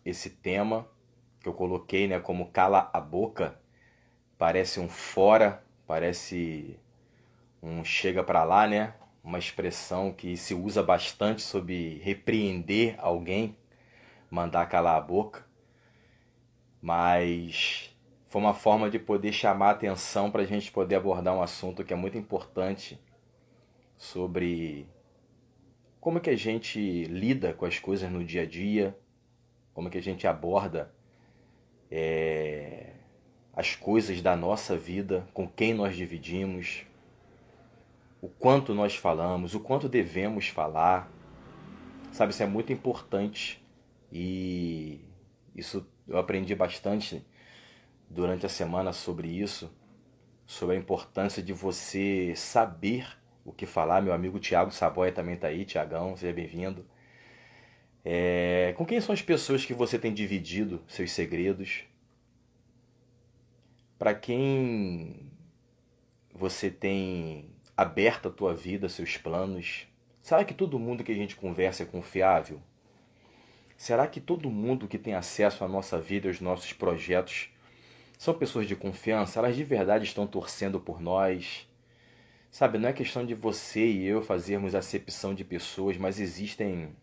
esse tema que eu coloquei, né, como cala a boca. Parece um fora, parece um chega pra lá, né? Uma expressão que se usa bastante sobre repreender alguém, mandar calar a boca, mas foi uma forma de poder chamar a atenção para a gente poder abordar um assunto que é muito importante sobre como que a gente lida com as coisas no dia a dia, como que a gente aborda as coisas da nossa vida, com quem nós dividimos, o quanto nós falamos, o quanto devemos falar. Sabe, isso é muito importante e isso eu aprendi bastante durante a semana sobre isso, sobre a importância de você saber o que falar. Meu amigo Tiago Saboia também está aí. Tiagão, seja bem-vindo. Com quem são as pessoas que você tem dividido seus segredos? Para quem você tem aberto a tua vida, seus planos? Será que todo mundo que a gente conversa é confiável? Será que todo mundo que tem acesso à nossa vida, aos nossos projetos, são pessoas de confiança? Elas de verdade estão torcendo por nós? Sabe, não é questão de você e eu fazermos acepção de pessoas, mas existem.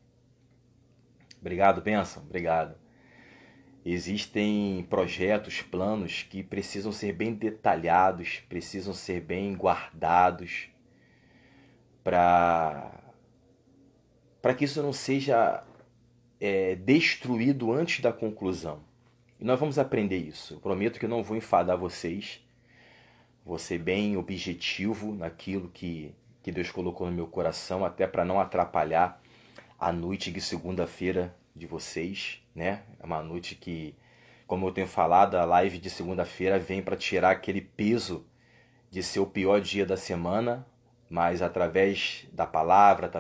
Obrigado, bênção, obrigado. Existem projetos, planos que precisam ser bem detalhados, precisam ser bem guardados para que isso não seja destruído antes da conclusão. E nós vamos aprender isso. Eu prometo que não vou enfadar vocês. Vou ser bem objetivo naquilo que Deus colocou no meu coração, até para não atrapalhar a noite de segunda-feira de vocês, né? É uma noite que, como eu tenho falado, a live de segunda-feira vem para tirar aquele peso de ser o pior dia da semana, mas através da palavra,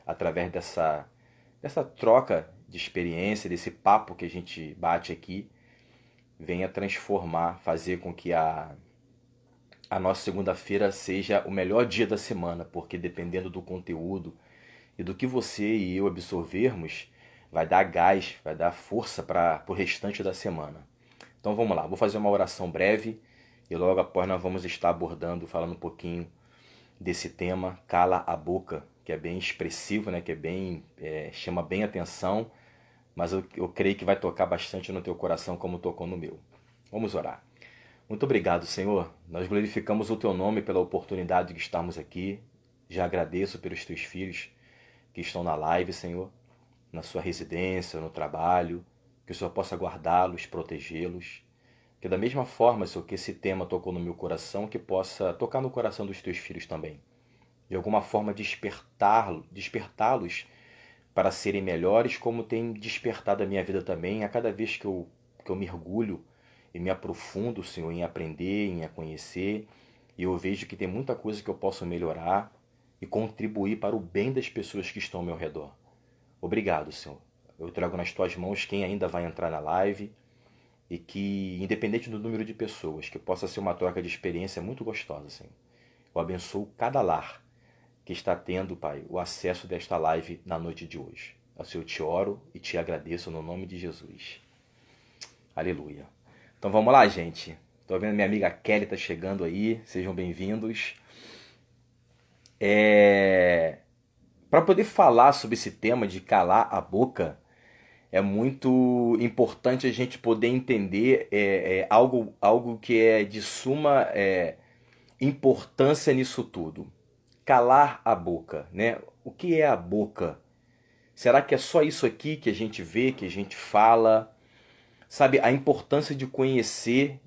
através dessa troca de experiência, desse papo que a gente bate aqui, venha transformar, fazer com que a nossa segunda-feira seja o melhor dia da semana, porque dependendo do conteúdo e do que você e eu absorvermos, vai dar gás, vai dar força para o restante da semana. Então vamos lá, vou fazer uma oração breve e logo após nós vamos estar abordando, falando um pouquinho desse tema, cala a boca, que é bem expressivo, né? Que é bem, chama bem atenção, mas eu creio que vai tocar bastante no teu coração como tocou no meu. Vamos orar. Muito obrigado, Senhor. Nós glorificamos o Teu nome pela oportunidade de estarmos aqui. Já agradeço pelos Teus filhos que estão na live, Senhor, na sua residência, no trabalho, que o Senhor possa guardá-los, protegê-los. Que da mesma forma, Senhor, que esse tema tocou no meu coração, que possa tocar no coração dos Teus filhos também. De alguma forma despertá-los para serem melhores, como tem despertado a minha vida também, a cada vez que eu mergulho e me aprofundo, Senhor, em aprender, em a conhecer, e eu vejo que tem muita coisa que eu posso melhorar e contribuir para o bem das pessoas que estão ao meu redor. Obrigado, Senhor. Eu trago nas tuas mãos quem ainda vai entrar na live e que, independente do número de pessoas, que possa ser uma troca de experiência muito gostosa, Senhor. Eu abençoo cada lar que está tendo, Pai, o acesso desta live na noite de hoje. Assim eu te oro e te agradeço no nome de Jesus. Aleluia. Então vamos lá, gente. Tô vendo minha amiga Kelly tá chegando aí. Sejam bem-vindos. Para poder falar sobre esse tema de calar a boca, é muito importante a gente poder entender algo que é de suma importância nisso tudo. Calar a boca, né? O que é a boca? Será que é só isso aqui que a gente vê, que a gente fala? Sabe, a importância de conhecer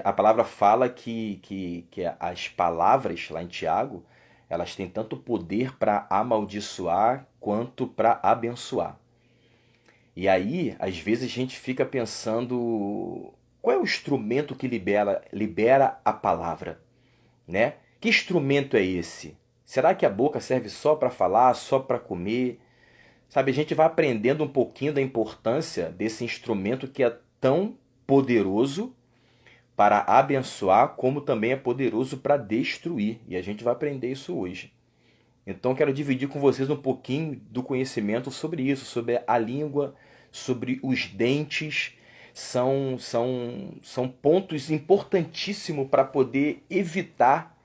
a palavra fala que as palavras lá em Tiago, elas têm tanto poder para amaldiçoar quanto para abençoar. E aí, às vezes a gente fica pensando, qual é o instrumento que libera a palavra, né? Que instrumento é esse? Será que a boca serve só para falar, só para comer? Sabe, a gente vai aprendendo um pouquinho da importância desse instrumento que é tão poderoso para abençoar, como também é poderoso para destruir. E a gente vai aprender isso hoje. Então quero dividir com vocês um pouquinho do conhecimento sobre isso, sobre a língua, sobre os dentes, são pontos importantíssimos para poder evitar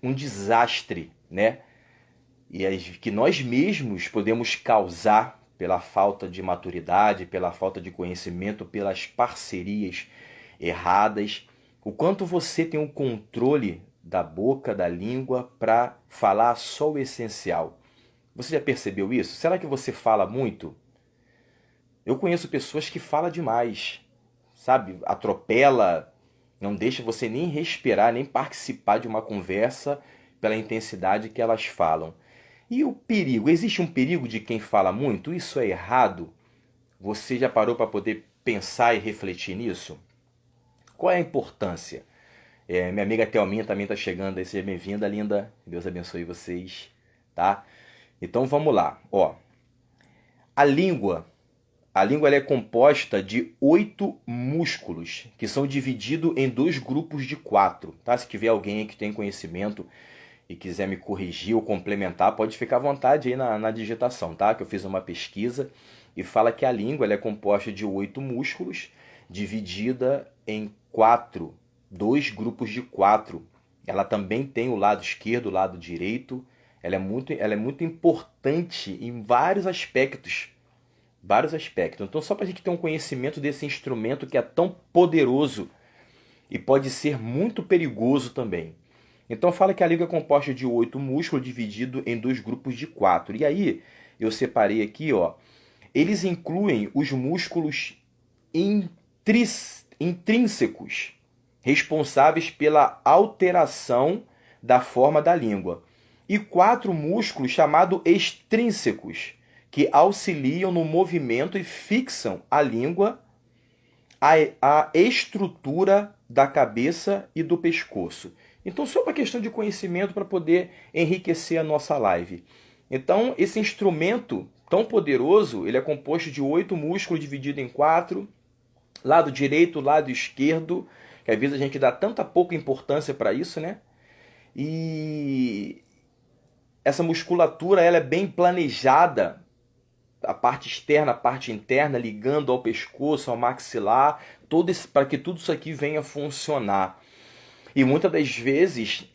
um desastre, né? Que nós mesmos podemos causar pela falta de maturidade, pela falta de conhecimento, pelas parcerias erradas. O quanto você tem o controle da boca, da língua, para falar só o essencial. Você já percebeu isso? Será que você fala muito? Eu conheço pessoas que falam demais, sabe? Atropela, não deixa você nem respirar, nem participar de uma conversa pela intensidade que elas falam. E o perigo? Existe um perigo de quem fala muito? Isso é errado? Você já parou para poder pensar e refletir nisso? Qual é a importância? Minha amiga Thelminha também está chegando aí. Seja bem-vinda, linda. Deus abençoe vocês, tá? Então vamos lá. Ó, a língua ela é composta de 8 músculos, que são divididos em 2 grupos de 4. Tá? Se tiver alguém aí que tem conhecimento e quiser me corrigir ou complementar, pode ficar à vontade aí na digitação, tá? Que eu fiz uma pesquisa e fala que a língua ela é composta de 8 músculos, dividida em 2 grupos de 4. Ela também tem o lado esquerdo, o lado direito. Ela é muito importante em vários aspectos. Vários aspectos. Então, só para a gente ter um conhecimento desse instrumento que é tão poderoso e pode ser muito perigoso também. Então, fala que a língua é composta de 8 músculos dividido em 2 grupos de 4. E aí, eu separei aqui, ó. Eles incluem os músculos intrínsecos, responsáveis pela alteração da forma da língua. E 4 músculos chamados extrínsecos, que auxiliam no movimento e fixam a língua, a estrutura da cabeça e do pescoço. Então, só uma questão de conhecimento para poder enriquecer a nossa live. Então, esse instrumento tão poderoso, ele é composto de 8 músculos divididos em 4, lado direito, lado esquerdo, que às vezes a gente dá tanta pouca importância para isso, né? E essa musculatura ela é bem planejada, a parte externa, a parte interna, ligando ao pescoço, ao maxilar, para que tudo isso aqui venha funcionar. E muitas das vezes,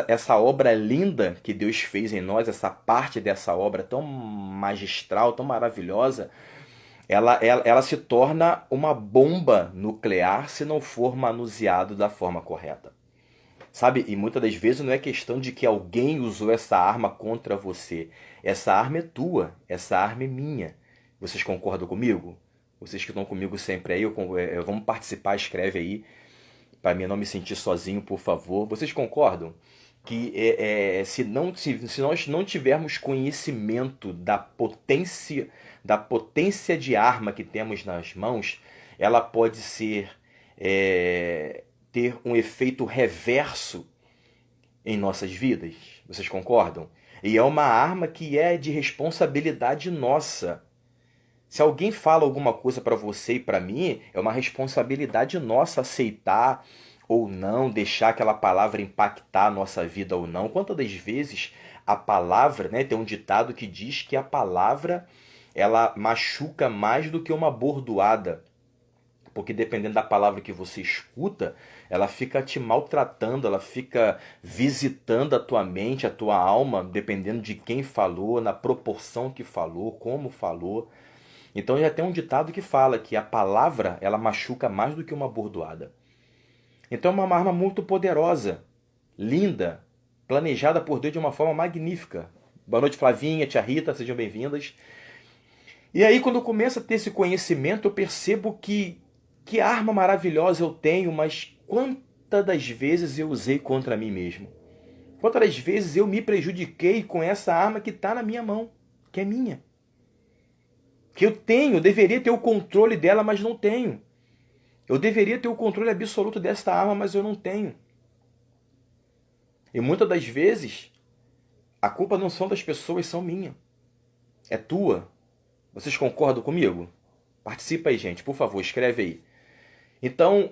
essa obra linda que Deus fez em nós, essa parte dessa obra tão magistral, tão maravilhosa, ela se torna uma bomba nuclear se não for manuseado da forma correta. Sabe? E muitas das vezes não é questão de que alguém usou essa arma contra você. Essa arma é tua, essa arma é minha. Vocês concordam comigo? Vocês que estão comigo sempre aí, vamos participar, escreve aí, para mim não me sentir sozinho, por favor. Vocês concordam que se nós não tivermos conhecimento da potência de arma que temos nas mãos, ela pode ter um efeito reverso em nossas vidas? Vocês concordam? E é uma arma que é de responsabilidade nossa. Se alguém fala alguma coisa para você e para mim, é uma responsabilidade nossa aceitar ou não, deixar aquela palavra impactar a nossa vida ou não. Quantas das vezes a palavra, né, tem um ditado que diz que a palavra ela machuca mais do que uma bordoada. Porque dependendo da palavra que você escuta, ela fica te maltratando, ela fica visitando a tua mente, a tua alma, dependendo de quem falou, na proporção que falou, como falou. Então já tem um ditado que fala que a palavra ela machuca mais do que uma bordoada. Então é uma arma muito poderosa, linda, planejada por Deus de uma forma magnífica. Boa noite, Flavinha, tia Rita, sejam bem-vindas. E aí quando eu começo a ter esse conhecimento, eu percebo que arma maravilhosa eu tenho, mas quantas das vezes eu usei contra mim mesmo? Quantas das vezes eu me prejudiquei com essa arma que está na minha mão, que é minha? Que eu tenho, eu deveria ter o controle dela, mas não tenho. Eu deveria ter o controle absoluto desta arma, mas eu não tenho. E muitas das vezes, a culpa não são das pessoas, são minha. É tua. Vocês concordam comigo? Participa aí, gente, por favor, escreve aí. Então,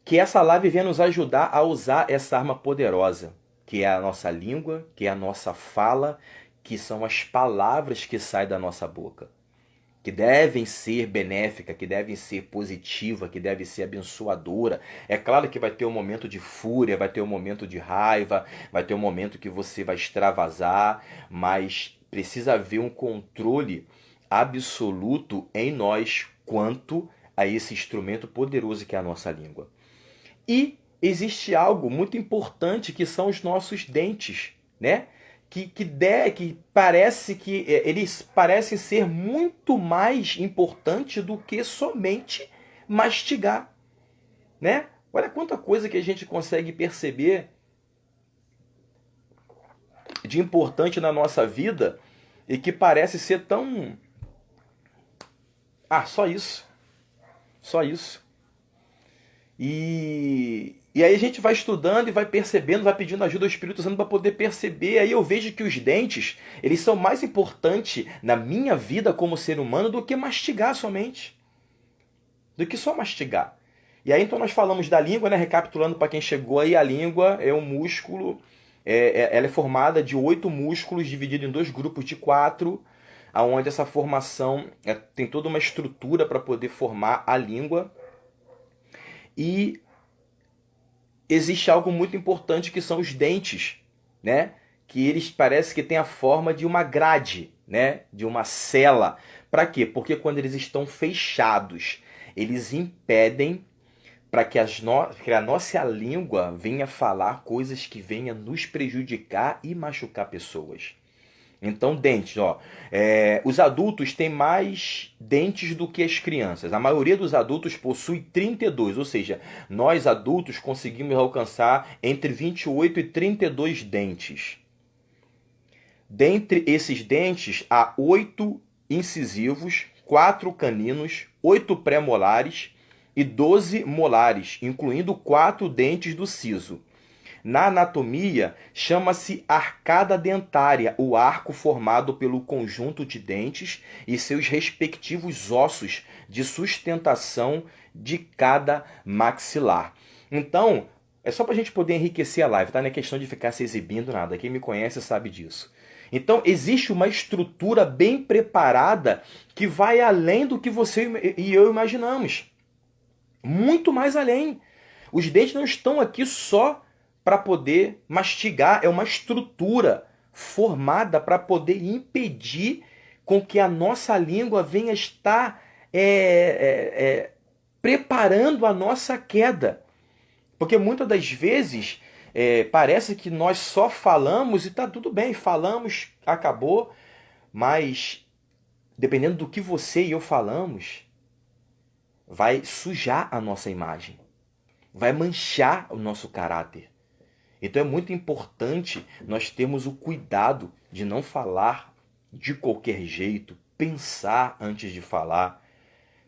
que essa live venha nos ajudar a usar essa arma poderosa, que é a nossa língua, que é a nossa fala, que são as palavras que saem da nossa boca. que devem ser benéfica, que devem ser positiva, que deve ser abençoadora. É claro que vai ter um momento de fúria, vai ter um momento de raiva, vai ter um momento que você vai extravasar, mas precisa haver um controle absoluto em nós quanto a esse instrumento poderoso que é a nossa língua. E existe algo muito importante que são os nossos dentes, né? Que parece que eles parecem ser muito mais importantes do que somente mastigar, né? Olha quanta coisa que a gente consegue perceber de importante na nossa vida e que parece ser tão... Ah, só isso. Só isso. E aí a gente vai estudando e vai percebendo, vai pedindo ajuda ao Espírito Santo para poder perceber. Aí eu vejo que os dentes, eles são mais importantes na minha vida como ser humano do que mastigar somente. Do que só mastigar. E aí então nós falamos da língua, né? Recapitulando para quem chegou aí, a língua é um músculo, ela é formada de 8 músculos divididos em 2 grupos de 4, aonde essa formação tem toda uma estrutura para poder formar a língua. E existe algo muito importante que são os dentes, né? Que eles parecem que têm a forma de uma grade, né? De uma cela. Para quê? Porque quando eles estão fechados, eles impedem para que a nossa língua venha falar coisas que venham nos prejudicar e machucar pessoas. Então, dentes, ó. Os adultos têm mais dentes do que as crianças. A maioria dos adultos possui 32, ou seja, nós adultos conseguimos alcançar entre 28 e 32 dentes. Dentre esses dentes, há 8 incisivos, 4 caninos, 8 pré-molares e 12 molares, incluindo 4 dentes do siso. Na anatomia, chama-se arcada dentária, o arco formado pelo conjunto de dentes e seus respectivos ossos de sustentação de cada maxilar. Então, é só para a gente poder enriquecer a live, tá? Não é questão de ficar se exibindo nada. Quem me conhece sabe disso. Então, existe uma estrutura bem preparada que vai além do que você e eu imaginamos. Muito mais além. Os dentes não estão aqui só para poder mastigar, é uma estrutura formada para poder impedir com que a nossa língua venha estar preparando a nossa queda. Porque muitas das vezes parece que nós só falamos e está tudo bem, falamos, acabou, mas dependendo do que você e eu falamos, vai sujar a nossa imagem, vai manchar o nosso caráter. Então é muito importante nós termos o cuidado de não falar de qualquer jeito, pensar antes de falar,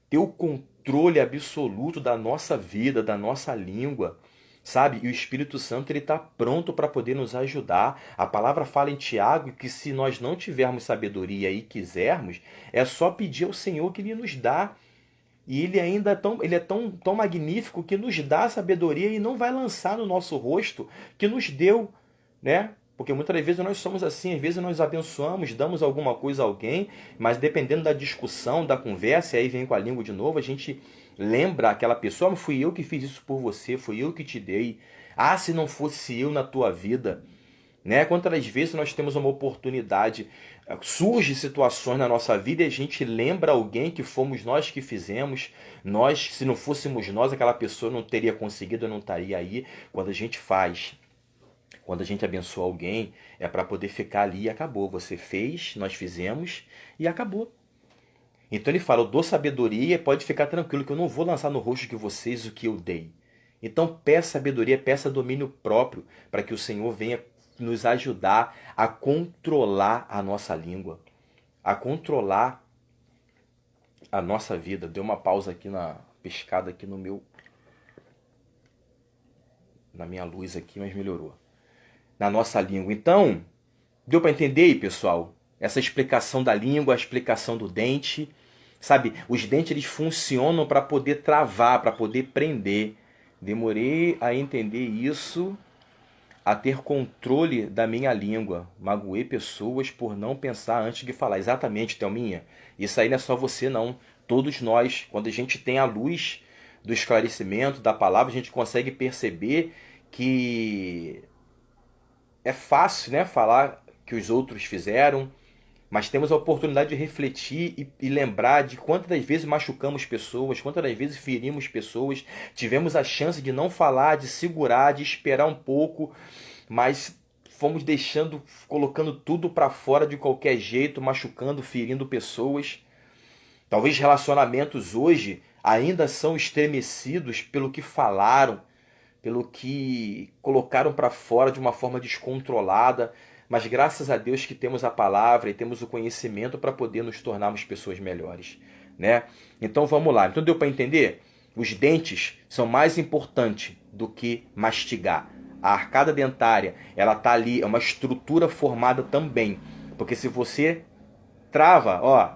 ter o controle absoluto da nossa vida, da nossa língua, sabe? E o Espírito Santo ele está pronto para poder nos ajudar. A palavra fala em Tiago que se nós não tivermos sabedoria e quisermos, é só pedir ao Senhor que Ele nos dá. E ele ainda é tão magnífico que nos dá sabedoria e não vai lançar no nosso rosto que nos deu, né? Porque muitas vezes nós somos assim, às vezes nós abençoamos, damos alguma coisa a alguém, mas dependendo da discussão, da conversa, e aí vem com a língua de novo, a gente lembra aquela pessoa, mas fui eu que fiz isso por você, fui eu que te dei. Ah, se não fosse eu na tua vida, né? Quantas vezes nós temos uma oportunidade, surgem situações na nossa vida e a gente lembra alguém que fomos nós que fizemos, nós, se não fôssemos nós, aquela pessoa não teria conseguido, não estaria aí. Quando a gente faz, quando a gente abençoa alguém, é para poder ficar ali e acabou. Você fez, nós fizemos e acabou. Então ele fala, eu dou sabedoria, pode ficar tranquilo que eu não vou lançar no rosto de vocês o que eu dei. Então peça sabedoria, peça domínio próprio para que o Senhor venha nos ajudar a controlar a nossa língua, a controlar a nossa vida. Deu uma pausa aqui na piscada aqui na minha luz aqui, mas melhorou. Na nossa língua. Então, deu para entender aí, pessoal? Essa explicação da língua, a explicação do dente, sabe? Os dentes eles funcionam para poder travar, para poder prender. Demorei a entender isso. a ter controle da minha língua. Magoei pessoas por não pensar antes de falar. Exatamente, Thelminha. Isso aí não é só você, não. Todos nós, quando a gente tem a luz do esclarecimento da palavra, a gente consegue perceber que é fácil, né, falar que os outros fizeram, mas temos a oportunidade de refletir e lembrar de quantas das vezes machucamos pessoas, quantas das vezes ferimos pessoas, tivemos a chance de não falar, de segurar, de esperar um pouco, mas fomos deixando, colocando tudo para fora de qualquer jeito, machucando, ferindo pessoas. Talvez relacionamentos hoje ainda são estremecidos pelo que falaram, pelo que colocaram para fora de uma forma descontrolada, mas graças a Deus que temos a palavra e temos o conhecimento para poder nos tornarmos pessoas melhores, né? Então vamos lá. Então deu para entender? Os dentes são mais importantes do que mastigar. A arcada dentária, ela tá ali, é uma estrutura formada também, porque se você trava, ó,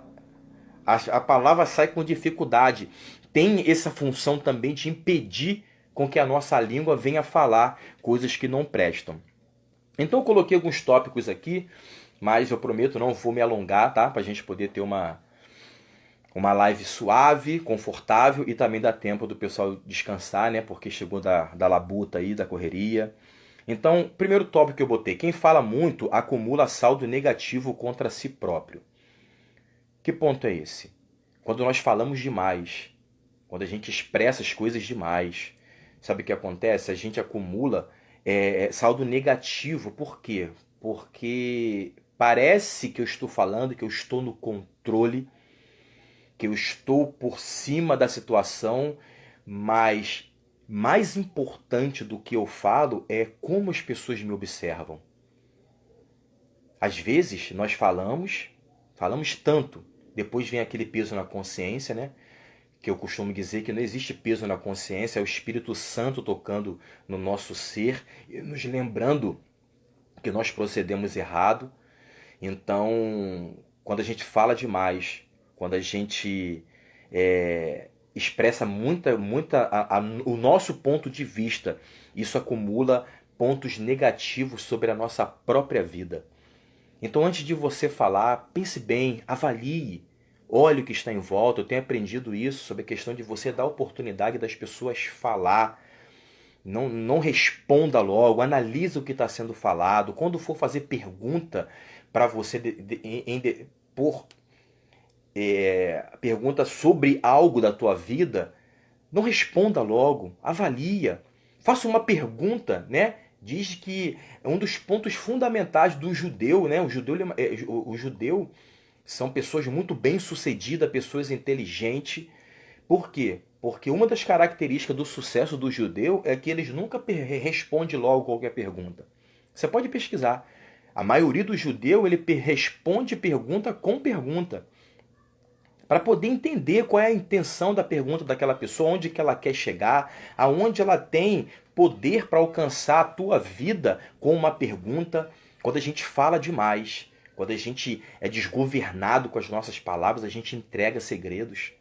a palavra sai com dificuldade. Tem essa função também de impedir com que a nossa língua venha falar coisas que não prestam. Então eu coloquei alguns tópicos aqui, mas eu prometo não vou me alongar, tá? Pra gente poder ter uma live suave, confortável e também dá tempo do pessoal descansar, né? Porque chegou da labuta aí, da correria. Então, primeiro tópico que eu botei, quem fala muito acumula saldo negativo contra si próprio. Que ponto é esse? Quando nós falamos demais, quando a gente expressa as coisas demais, sabe o que acontece? A gente acumula saldo negativo. Por quê? Porque parece que eu estou falando, que eu estou no controle, que eu estou por cima da situação, mas mais importante do que eu falo é como as pessoas me observam. Às vezes nós falamos tanto, depois vem aquele peso na consciência, né? Que eu costumo dizer que não existe peso na consciência, é o Espírito Santo tocando no nosso ser e nos lembrando que nós procedemos errado. Então, quando a gente fala demais, quando a gente expressa o nosso ponto de vista, isso acumula pontos negativos sobre a nossa própria vida. Então, antes de você falar, pense bem, avalie, olhe o que está em volta. Eu tenho aprendido isso sobre a questão de você dar a oportunidade das pessoas falar. Não responda logo, analise o que está sendo falado. Quando for fazer pergunta para você, pergunta sobre algo da tua vida, não responda logo, avalia. Faça uma pergunta, né? Diz que é um dos pontos fundamentais do judeu, né? O judeu são pessoas muito bem-sucedidas, pessoas inteligentes. Por quê? Porque uma das características do sucesso do judeu é que eles nunca respondem logo qualquer pergunta. Você pode pesquisar. A maioria do judeu ele responde pergunta com pergunta, para poder entender qual é a intenção da pergunta daquela pessoa, onde que ela quer chegar, aonde ela tem poder para alcançar a tua vida com uma pergunta. Quando a gente fala demais, quando a gente é desgovernado com as nossas palavras, a gente entrega segredos,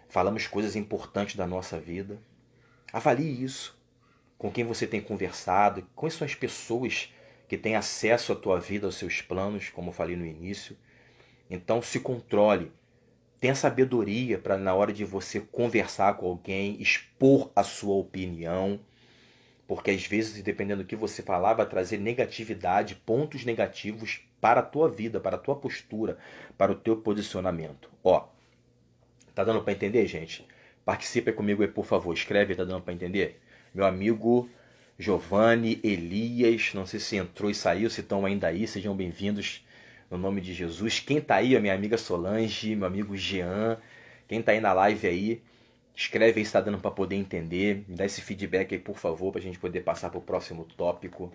falamos coisas importantes da nossa vida. Avalie isso, com quem você tem conversado, quais são as pessoas que têm acesso à tua vida, aos seus planos, como eu falei no início. Então se controle. Tenha sabedoria para na hora de você conversar com alguém, expor a sua opinião, porque às vezes, dependendo do que você falar, vai trazer negatividade, pontos negativos para a tua vida, para a tua postura, para o teu posicionamento. Ó, tá dando para entender, gente? Participe comigo aí, por favor. Escreve, tá dando para entender? Meu amigo Giovanni, Elias, não sei se entrou e saiu, se estão ainda aí, sejam bem-vindos. No nome de Jesus. Quem tá aí, a minha amiga Solange, meu amigo Jean, quem tá aí na live aí, escreve aí se tá dando para poder entender. Me dá esse feedback aí, por favor, pra gente poder passar pro próximo tópico.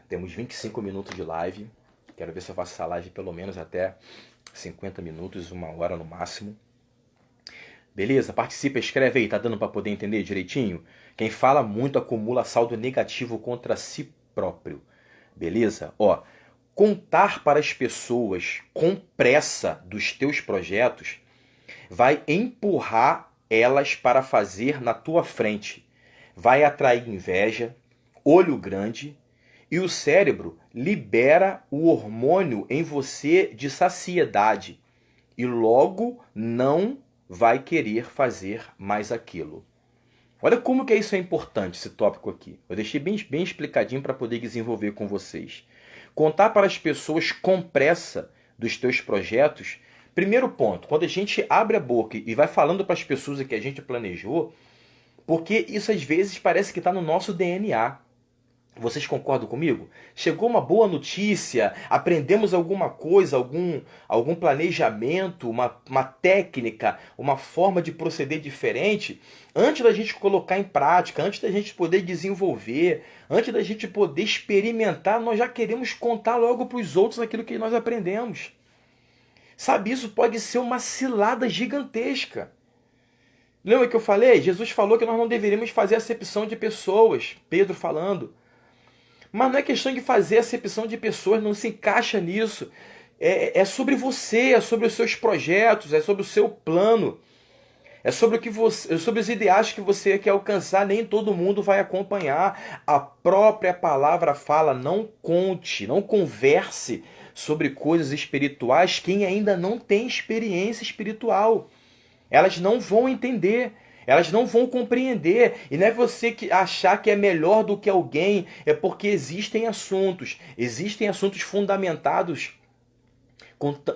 Temos 25 minutos de live. Quero ver se eu faço essa live pelo menos até 50 minutos, 1 hora no máximo. Beleza? Participa, escreve aí, tá dando para poder entender direitinho? Quem fala muito acumula saldo negativo contra si próprio. Beleza? Ó, contar para as pessoas com pressa dos teus projetos vai empurrar elas para fazer na tua frente. vai atrair inveja, olho grande, e o cérebro libera o hormônio em você de saciedade e logo não vai querer fazer mais aquilo. Olha como que isso é importante, esse tópico aqui. Eu deixei bem explicadinho para poder desenvolver com vocês. Contar para as pessoas com pressa dos teus projetos. Primeiro ponto, quando a gente abre a boca e vai falando para as pessoas o que a gente planejou, porque isso às vezes parece que está no nosso DNA. Vocês concordam comigo? Chegou uma boa notícia, aprendemos alguma coisa, algum planejamento, uma técnica, uma forma de proceder diferente. Antes da gente colocar em prática, antes da gente poder desenvolver, antes da gente poder experimentar, nós já queremos contar logo para os outros aquilo que nós aprendemos. Sabe, isso pode ser uma cilada gigantesca. Lembra que eu falei? Jesus falou que nós não deveríamos fazer acepção de pessoas. Pedro falando. Mas não é questão de fazer acepção de pessoas, não se encaixa nisso. É sobre você, é sobre os seus projetos, é sobre o seu plano. É sobre sobre os ideais que você quer alcançar, nem todo mundo vai acompanhar. A própria palavra fala, não conte, não converse sobre coisas espirituais quem ainda não tem experiência espiritual. Elas não vão entender. Elas não vão compreender. E não é você que achar que é melhor do que alguém, é porque existem assuntos fundamentados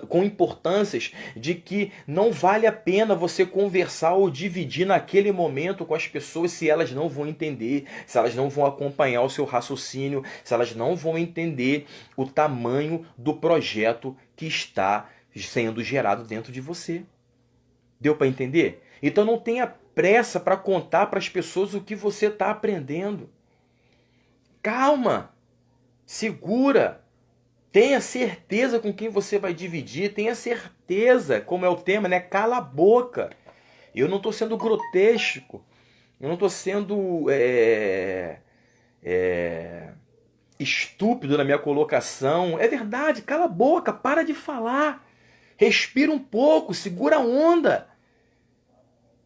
com importâncias de que não vale a pena você conversar ou dividir naquele momento com as pessoas se elas não vão entender, se elas não vão acompanhar o seu raciocínio, se elas não vão entender o tamanho do projeto que está sendo gerado dentro de você. Deu para entender? Então não tenha pressa para contar para as pessoas o que você está aprendendo. Calma, segura, tenha certeza com quem você vai dividir, tenha certeza, como é o tema, né? Cala a boca. Eu não estou sendo grotesco, eu não estou sendo estúpido na minha colocação. É verdade, cala a boca, para de falar. Respira um pouco, segura a onda.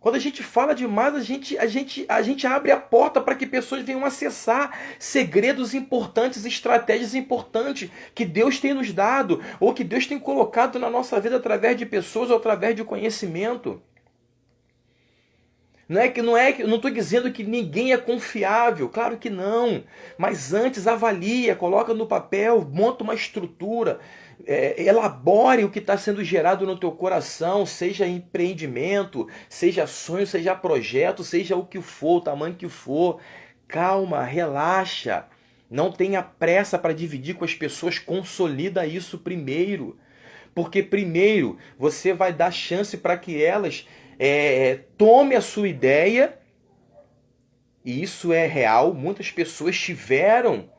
Quando a gente fala demais, a gente abre a porta para que pessoas venham acessar segredos importantes, estratégias importantes que Deus tem nos dado, ou que Deus tem colocado na nossa vida através de pessoas ou através de conhecimento. Eu não estou dizendo que ninguém é confiável, claro que não. Mas antes avalia, coloca no papel, monta uma estrutura, elabore o que está sendo gerado no teu coração, seja empreendimento, seja sonho, seja projeto, seja o que for, o tamanho que for. Calma, relaxa. Não tenha pressa para dividir com as pessoas, consolida isso primeiro. Porque primeiro você vai dar chance para que elas tome a sua ideia, e isso é real. Muitas pessoas tiveram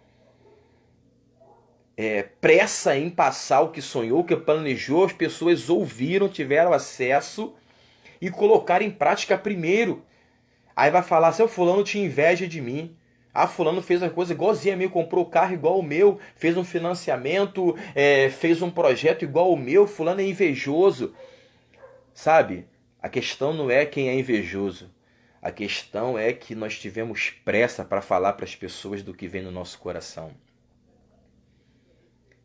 pressa em passar o que sonhou, o que planejou, as pessoas ouviram, tiveram acesso e colocaram em prática primeiro. Aí vai falar, seu fulano tinha inveja de mim. Ah, fulano fez uma coisa igualzinha a mim, comprou carro igual o meu, fez um financiamento, fez um projeto igual o meu, fulano é invejoso. Sabe? A questão não é quem é invejoso. A questão é que nós tivemos pressa para falar para as pessoas do que vem no nosso coração.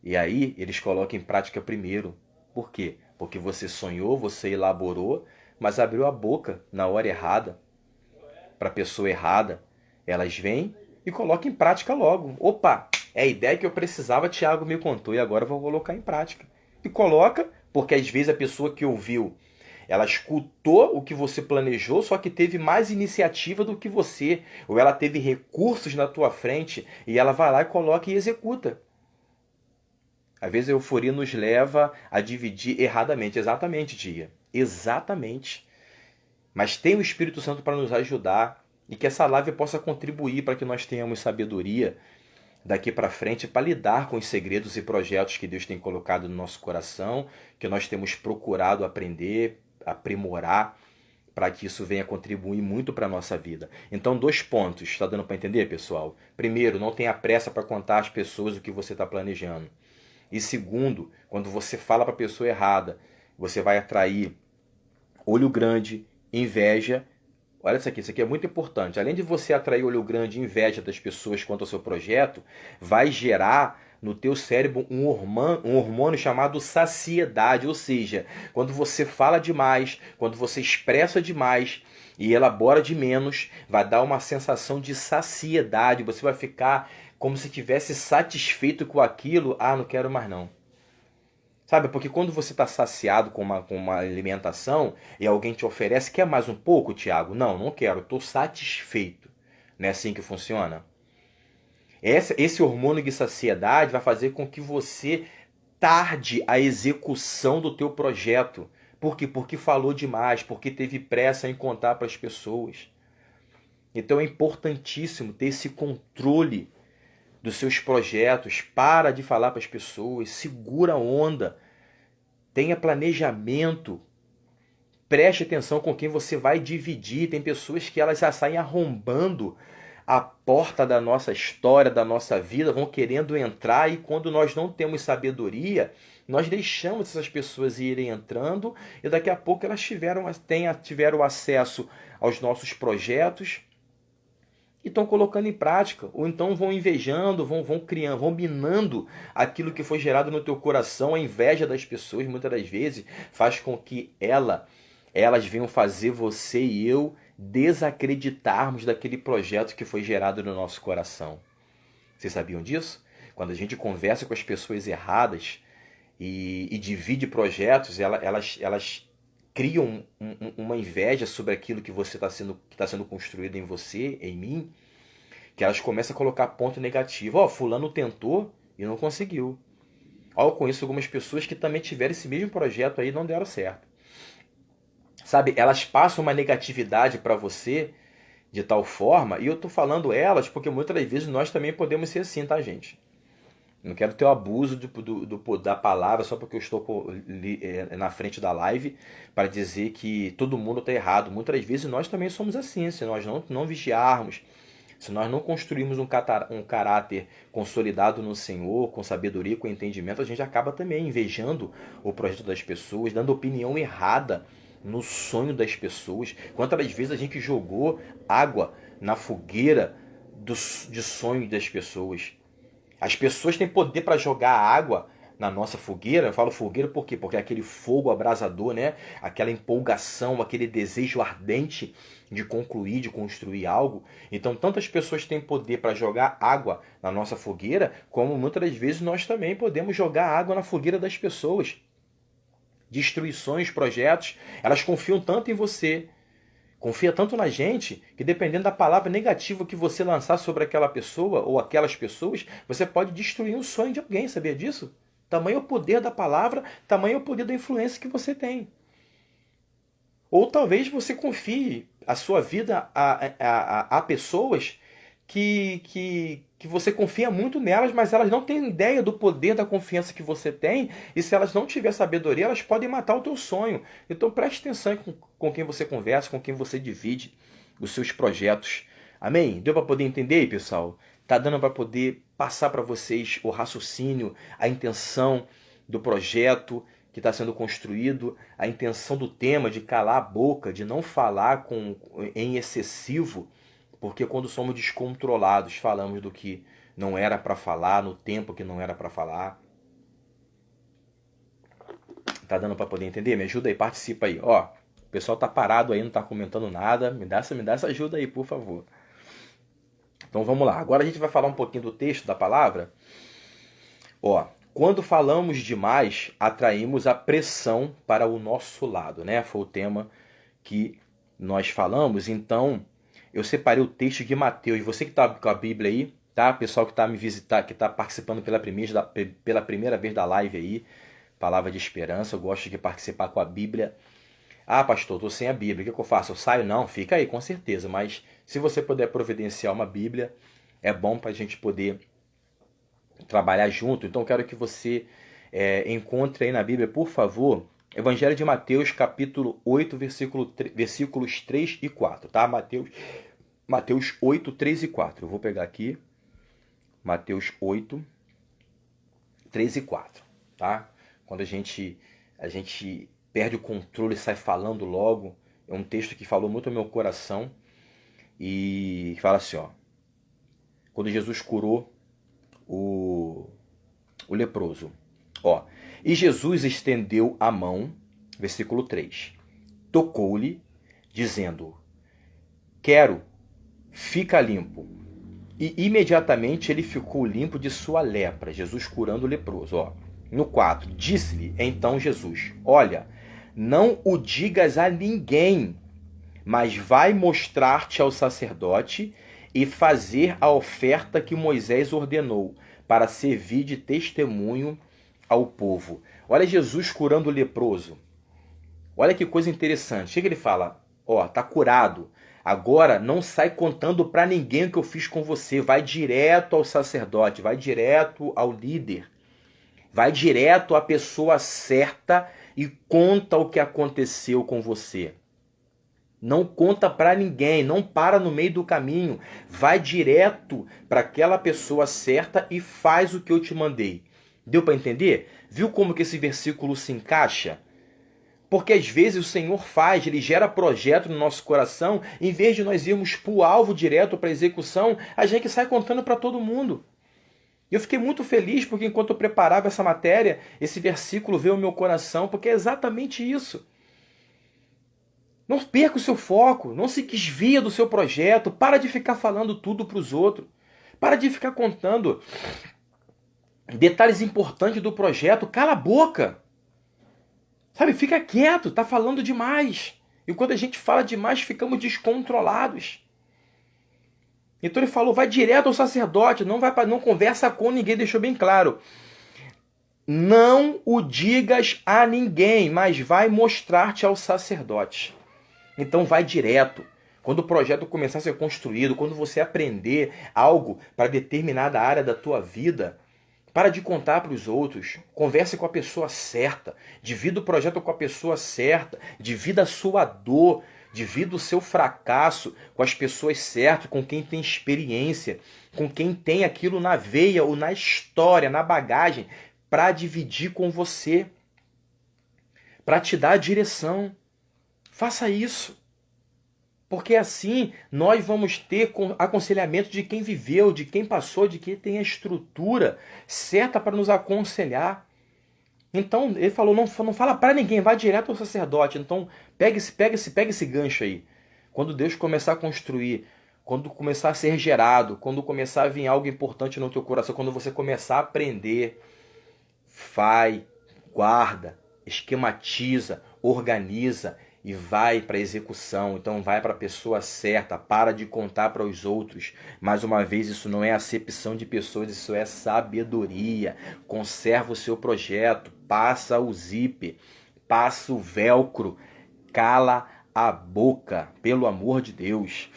E aí eles colocam em prática primeiro. Por quê? Porque você sonhou, você elaborou, mas abriu a boca na hora errada, para a pessoa errada. Elas vêm e colocam em prática logo. Opa, é a ideia que eu precisava, Tiago me contou, e agora eu vou colocar em prática. E coloca, porque às vezes a pessoa que ouviu, ela escutou o que você planejou, só que teve mais iniciativa do que você. Ou ela teve recursos na tua frente e ela vai lá e coloca e executa. Às vezes a euforia nos leva a dividir erradamente. Exatamente, Dia. Exatamente. Mas tem o Espírito Santo para nos ajudar e que essa live possa contribuir para que nós tenhamos sabedoria daqui para frente para lidar com os segredos e projetos que Deus tem colocado no nosso coração, que nós temos procurado aprender, aprimorar, para que isso venha contribuir muito para a nossa vida. Então, 2 pontos, está dando para entender, pessoal? Primeiro, não tenha pressa para contar às pessoas o que você está planejando. E segundo, quando você fala para a pessoa errada, você vai atrair olho grande, inveja Olha isso aqui é muito importante. Além de você atrair olho grande e inveja das pessoas quanto ao seu projeto, vai gerar no teu cérebro um hormônio chamado saciedade, ou seja, quando você fala demais, quando você expressa demais e elabora de menos, vai dar uma sensação de saciedade, você vai ficar como se tivesse satisfeito com aquilo, ah, não quero mais não. Sabe, porque quando você está saciado com uma alimentação e alguém te oferece, quer mais um pouco, Tiago? Não, não quero, estou satisfeito. Não é assim que funciona? Esse hormônio de saciedade vai fazer com que você tarde a execução do teu projeto. Por quê? Porque falou demais, porque teve pressa em contar para as pessoas. Então é importantíssimo ter esse controle dos seus projetos. Para de falar para as pessoas, segura a onda, tenha planejamento, preste atenção com quem você vai dividir. Tem pessoas que elas já saem arrombando a porta da nossa história, da nossa vida, vão querendo entrar, e quando nós não temos sabedoria, nós deixamos essas pessoas irem entrando e daqui a pouco elas tiveram acesso aos nossos projetos e estão colocando em prática, ou então vão invejando, vão criando, vão minando aquilo que foi gerado no teu coração. A inveja das pessoas, muitas das vezes, faz com que elas venham fazer você e eu desacreditarmos daquele projeto que foi gerado no nosso coração. Vocês sabiam disso? Quando a gente conversa com as pessoas erradas e divide projetos, elas criam uma inveja sobre aquilo que que está sendo construído em você, em mim, que elas começam a colocar ponto negativo. Ó, fulano tentou e não conseguiu. Ó, eu conheço algumas pessoas que também tiveram esse mesmo projeto aí e não deram certo. Sabe, elas passam uma negatividade para você de tal forma, e eu tô falando elas porque muitas das vezes nós também podemos ser assim, tá, gente? Não quero ter o abuso da palavra só porque eu estou na frente da live para dizer que todo mundo está errado. Muitas das vezes nós também somos assim, se nós não vigiarmos, se nós não construirmos um caráter consolidado no Senhor, com sabedoria, com entendimento, a gente acaba também invejando o projeto das pessoas, dando opinião errada no sonho das pessoas. Quantas vezes a gente jogou água na fogueira de sonho das pessoas? As pessoas têm poder para jogar água na nossa fogueira. Eu falo fogueira por quê? Porque é aquele fogo abrasador, né? Aquela empolgação, aquele desejo ardente de concluir, de construir algo. Então, tantas pessoas têm poder para jogar água na nossa fogueira, como muitas das vezes nós também podemos jogar água na fogueira das pessoas. Destruições, projetos, elas confiam tanto em você, confia tanto na gente, que dependendo da palavra negativa que você lançar sobre aquela pessoa ou aquelas pessoas, você pode destruir um sonho de alguém, sabia disso? Tamanho é o poder da palavra, tamanho é o poder da influência que você tem. Ou talvez você confie a sua vida a pessoas que você confia muito nelas, mas elas não têm ideia do poder da confiança que você tem, e se elas não tiverem sabedoria, elas podem matar o teu sonho. Então preste atenção com quem você conversa, com quem você divide os seus projetos. Amém? Deu para poder entender aí, pessoal? Tá dando para poder passar para vocês o raciocínio, a intenção do projeto que está sendo construído, a intenção do tema de calar a boca, de não falar em excessivo, porque quando somos descontrolados, falamos do que não era para falar, no tempo que não era para falar. Tá dando para poder entender? Me ajuda aí, participa aí. Ó, o pessoal tá parado aí, não tá comentando nada. Me dá essa ajuda aí, por favor. Então vamos lá. Agora a gente vai falar um pouquinho do texto da palavra. Ó, quando falamos demais, atraímos a pressão para o nosso lado, né? Foi o tema que nós falamos. Então, eu separei o texto de Mateus. Você que está com a Bíblia aí, tá? Pessoal que está me visitar, que está participando pela primeira vez da live aí, palavra de esperança. Eu gosto de participar com a Bíblia. Ah, pastor, estou sem a Bíblia. O que eu faço? Eu saio? Não, fica aí, com certeza. Mas se você puder providenciar uma Bíblia, é bom para a gente poder trabalhar junto. Então, eu quero que você encontre aí na Bíblia, por favor, Evangelho de Mateus, capítulo 8, versículos 3 e 4, tá? Mateus 8, 3 e 4. Eu vou pegar aqui, Mateus 8, 3 e 4, tá? Quando a gente perde o controle e sai falando logo É um texto que falou muito ao meu coração e fala assim, ó. Quando Jesus curou o leproso. Ó, e Jesus estendeu a mão, versículo 3, tocou-lhe, dizendo, quero, fica limpo. E imediatamente ele ficou limpo de sua lepra, Jesus curando o leproso. Ó. No 4, disse-lhe então Jesus, olha, não o digas a ninguém, mas vai mostrar-te ao sacerdote e fazer a oferta que Moisés ordenou, para servir de testemunho ao povo. Olha Jesus curando o leproso. Olha que coisa interessante. Chega ele fala, ó, tá curado. Agora não sai contando para ninguém o que eu fiz com você. Vai direto ao sacerdote, vai direto ao líder. Vai direto à pessoa certa e conta o que aconteceu com você. Não conta para ninguém, não para no meio do caminho. Vai direto para aquela pessoa certa e faz o que eu te mandei. Deu para entender? Viu como que esse versículo se encaixa? Porque às vezes o Senhor faz, Ele gera projeto no nosso coração, em vez de nós irmos para o alvo direto, para a execução, a gente sai contando para todo mundo. E eu fiquei muito feliz porque enquanto eu preparava essa matéria, esse versículo veio ao meu coração, porque é exatamente isso. Não perca o seu foco, não se desvia do seu projeto, para de ficar falando tudo para os outros, para de ficar contando detalhes importantes do projeto, cala a boca. Sabe, fica quieto, tá falando demais. E quando a gente fala demais, ficamos descontrolados. Então ele falou, vai direto ao sacerdote, não conversa com ninguém, deixou bem claro. Não o digas a ninguém, mas vai mostrar-te ao sacerdote. Então vai direto. Quando o projeto começar a ser construído, quando você aprender algo para determinada área da tua vida, para de contar para os outros. Converse com a pessoa certa. Divida o projeto com a pessoa certa. Divida a sua dor. Divida o seu fracasso com as pessoas certas, com quem tem experiência, com quem tem aquilo na veia ou na história, na bagagem, para dividir com você, para te dar a direção. Faça isso. Porque assim nós vamos ter aconselhamento de quem viveu, de quem passou, de quem tem a estrutura certa para nos aconselhar. Então ele falou, não fala para ninguém, vai direto ao sacerdote. Então pega esse gancho aí. Quando Deus começar a construir, quando começar a ser gerado, quando começar a vir algo importante no teu coração, quando você começar a aprender, vai, guarda, esquematiza, organiza, e vai para a execução, então vai para a pessoa certa, para de contar para os outros. Mais uma vez, isso não é acepção de pessoas, isso é sabedoria. Conserva o seu projeto, passa o zíper, passa o velcro, cala a boca, pelo amor de Deus.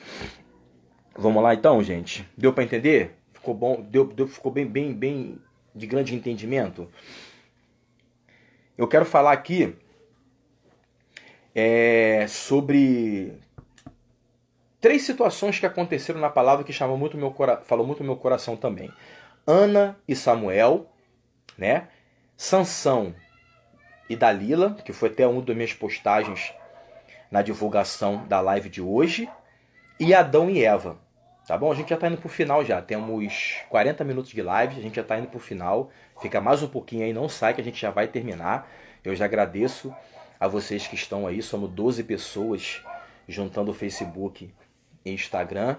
Vamos lá então, gente? Deu para entender? Ficou bom? Ficou bem de grande entendimento? Eu quero falar aqui sobre 3 situações que aconteceram na palavra que falou muito no meu coração também. Ana e Samuel, né? Sansão e Dalila, que foi até uma das minhas postagens na divulgação da live de hoje, e Adão e Eva. Tá bom? A gente já está indo pro final já. Temos 40 minutos de live, a gente já está indo pro final. Fica mais um pouquinho aí, não sai que a gente já vai terminar. Eu já agradeço a vocês que estão aí, somos 12 pessoas juntando o Facebook e Instagram.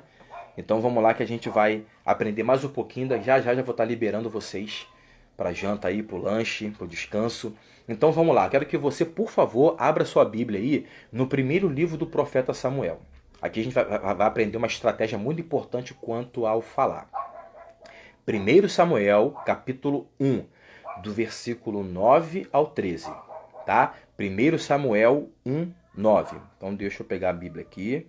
Então vamos lá que a gente vai aprender mais um pouquinho, já vou estar liberando vocês para janta aí, para o lanche, para o descanso. Então vamos lá, quero que você, por favor, abra sua Bíblia aí no primeiro livro do profeta Samuel. Aqui a gente vai aprender uma estratégia muito importante quanto ao falar. 1 Samuel, capítulo 1, do versículo 9 ao 13, tá? 1 Samuel 1, 9. Então deixa eu pegar a Bíblia aqui.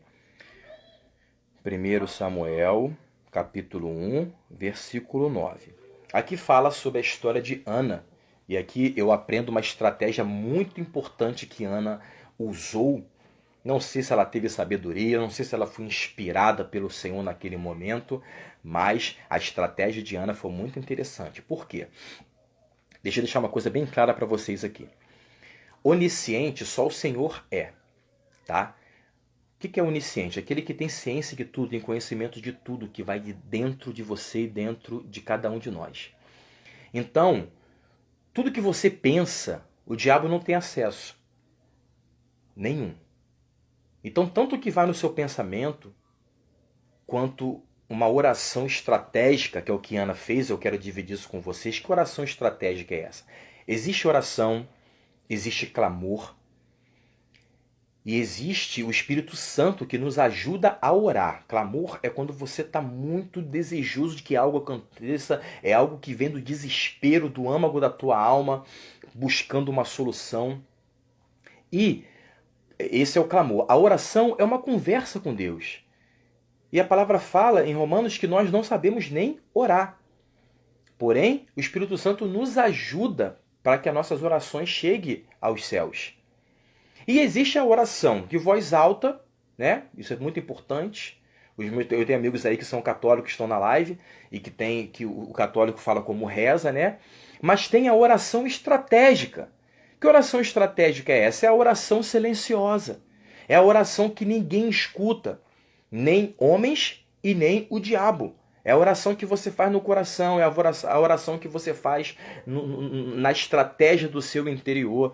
1 Samuel, capítulo 1, versículo 9. Aqui fala sobre a história de Ana. E aqui eu aprendo uma estratégia muito importante que Ana usou. Não sei se ela teve sabedoria, não sei se ela foi inspirada pelo Senhor naquele momento, mas a estratégia de Ana foi muito interessante. Por quê? Deixa eu deixar uma coisa bem clara para vocês aqui. Onisciente só o Senhor é, tá? que é onisciente? Aquele que tem ciência de tudo, tem conhecimento de tudo, que vai de dentro de você e dentro de cada um de nós. Então, tudo que você pensa, o diabo não tem acesso. Nenhum. Então, tanto que vai no seu pensamento, quanto uma oração estratégica, que é o que Ana fez, eu quero dividir isso com vocês. Que oração estratégica é essa? Existe oração, existe clamor, e existe o Espírito Santo que nos ajuda a orar. Clamor é quando você está muito desejoso de que algo aconteça, é algo que vem do desespero, do âmago da tua alma, buscando uma solução. E esse é o clamor. A oração é uma conversa com Deus. E a palavra fala em Romanos que nós não sabemos nem orar. Porém, o Espírito Santo nos ajuda para que as nossas orações cheguem aos céus. E existe a oração de voz alta, né? Isso é muito importante. Eu tenho amigos aí que são católicos, que estão na live, e que o católico fala como reza, né? Mas tem a oração estratégica. Que oração estratégica é essa? É a oração silenciosa. É a oração que ninguém escuta. Nem homens e nem o diabo. É a oração que você faz no coração, é a oração que você faz na estratégia do seu interior.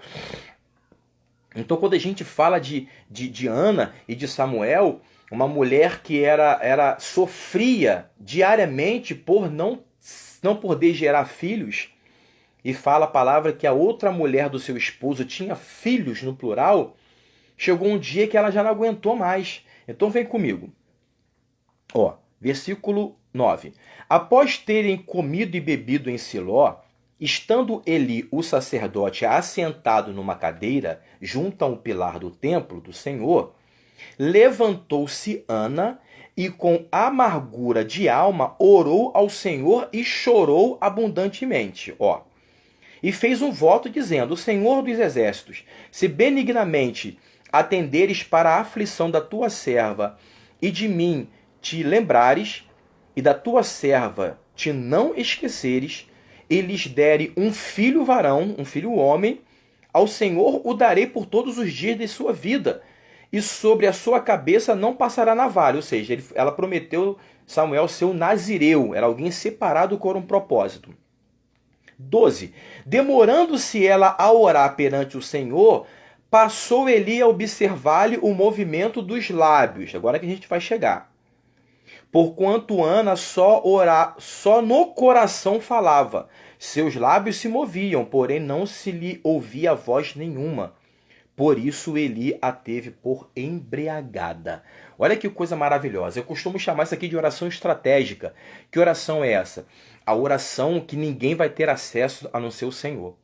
Então, quando a gente fala de Ana e de Samuel, uma mulher que sofria diariamente por não poder gerar filhos, e fala a palavra que a outra mulher do seu esposo tinha filhos no plural, chegou um dia que ela já não aguentou mais. Então vem comigo. Ó, versículo 9. Após terem comido e bebido em Siló, estando Eli, o sacerdote, assentado numa cadeira, junto a um pilar do templo do Senhor, levantou-se Ana e com amargura de alma orou ao Senhor e chorou abundantemente. Ó, e fez um voto dizendo: o Senhor dos exércitos, se benignamente atenderes para a aflição da tua serva e de mim te lembrares, e da tua serva te não esqueceres, e lhes dere um filho varão, um filho homem, ao Senhor o darei por todos os dias de sua vida, e sobre a sua cabeça não passará navalha. Ou seja, ela prometeu Samuel ser um nazireu, era alguém separado com um propósito. 12. Demorando-se ela a orar perante o Senhor, passou Eli a observar-lhe o movimento dos lábios. Agora que a gente vai chegar. Porquanto Ana só no coração falava. Seus lábios se moviam, porém não se lhe ouvia voz nenhuma. Por isso Eli a teve por embriagada. Olha que coisa maravilhosa. Eu costumo chamar isso aqui de oração estratégica. Que oração é essa? A oração que ninguém vai ter acesso a não ser o Senhor.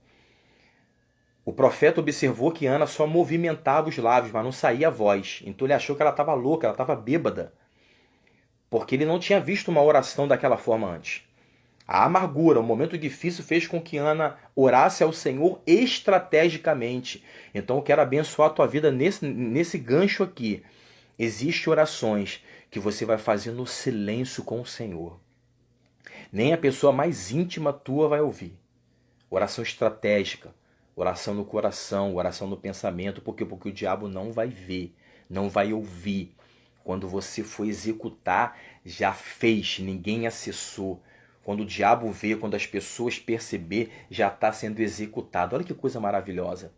O profeta observou que Ana só movimentava os lábios, mas não saía a voz. Então ele achou que ela estava louca, ela estava bêbada. Porque ele não tinha visto uma oração daquela forma antes. A amargura, o momento difícil, fez com que Ana orasse ao Senhor estrategicamente. Então eu quero abençoar a tua vida nesse gancho aqui. Existem orações que você vai fazer no silêncio com o Senhor. Nem a pessoa mais íntima tua vai ouvir. Oração estratégica, oração no coração, oração no pensamento. Por quê? Porque o diabo não vai ver, não vai ouvir. Quando você for executar, já fez, ninguém acessou. Quando o diabo vê, quando as pessoas perceber, já está sendo executado. Olha que coisa maravilhosa.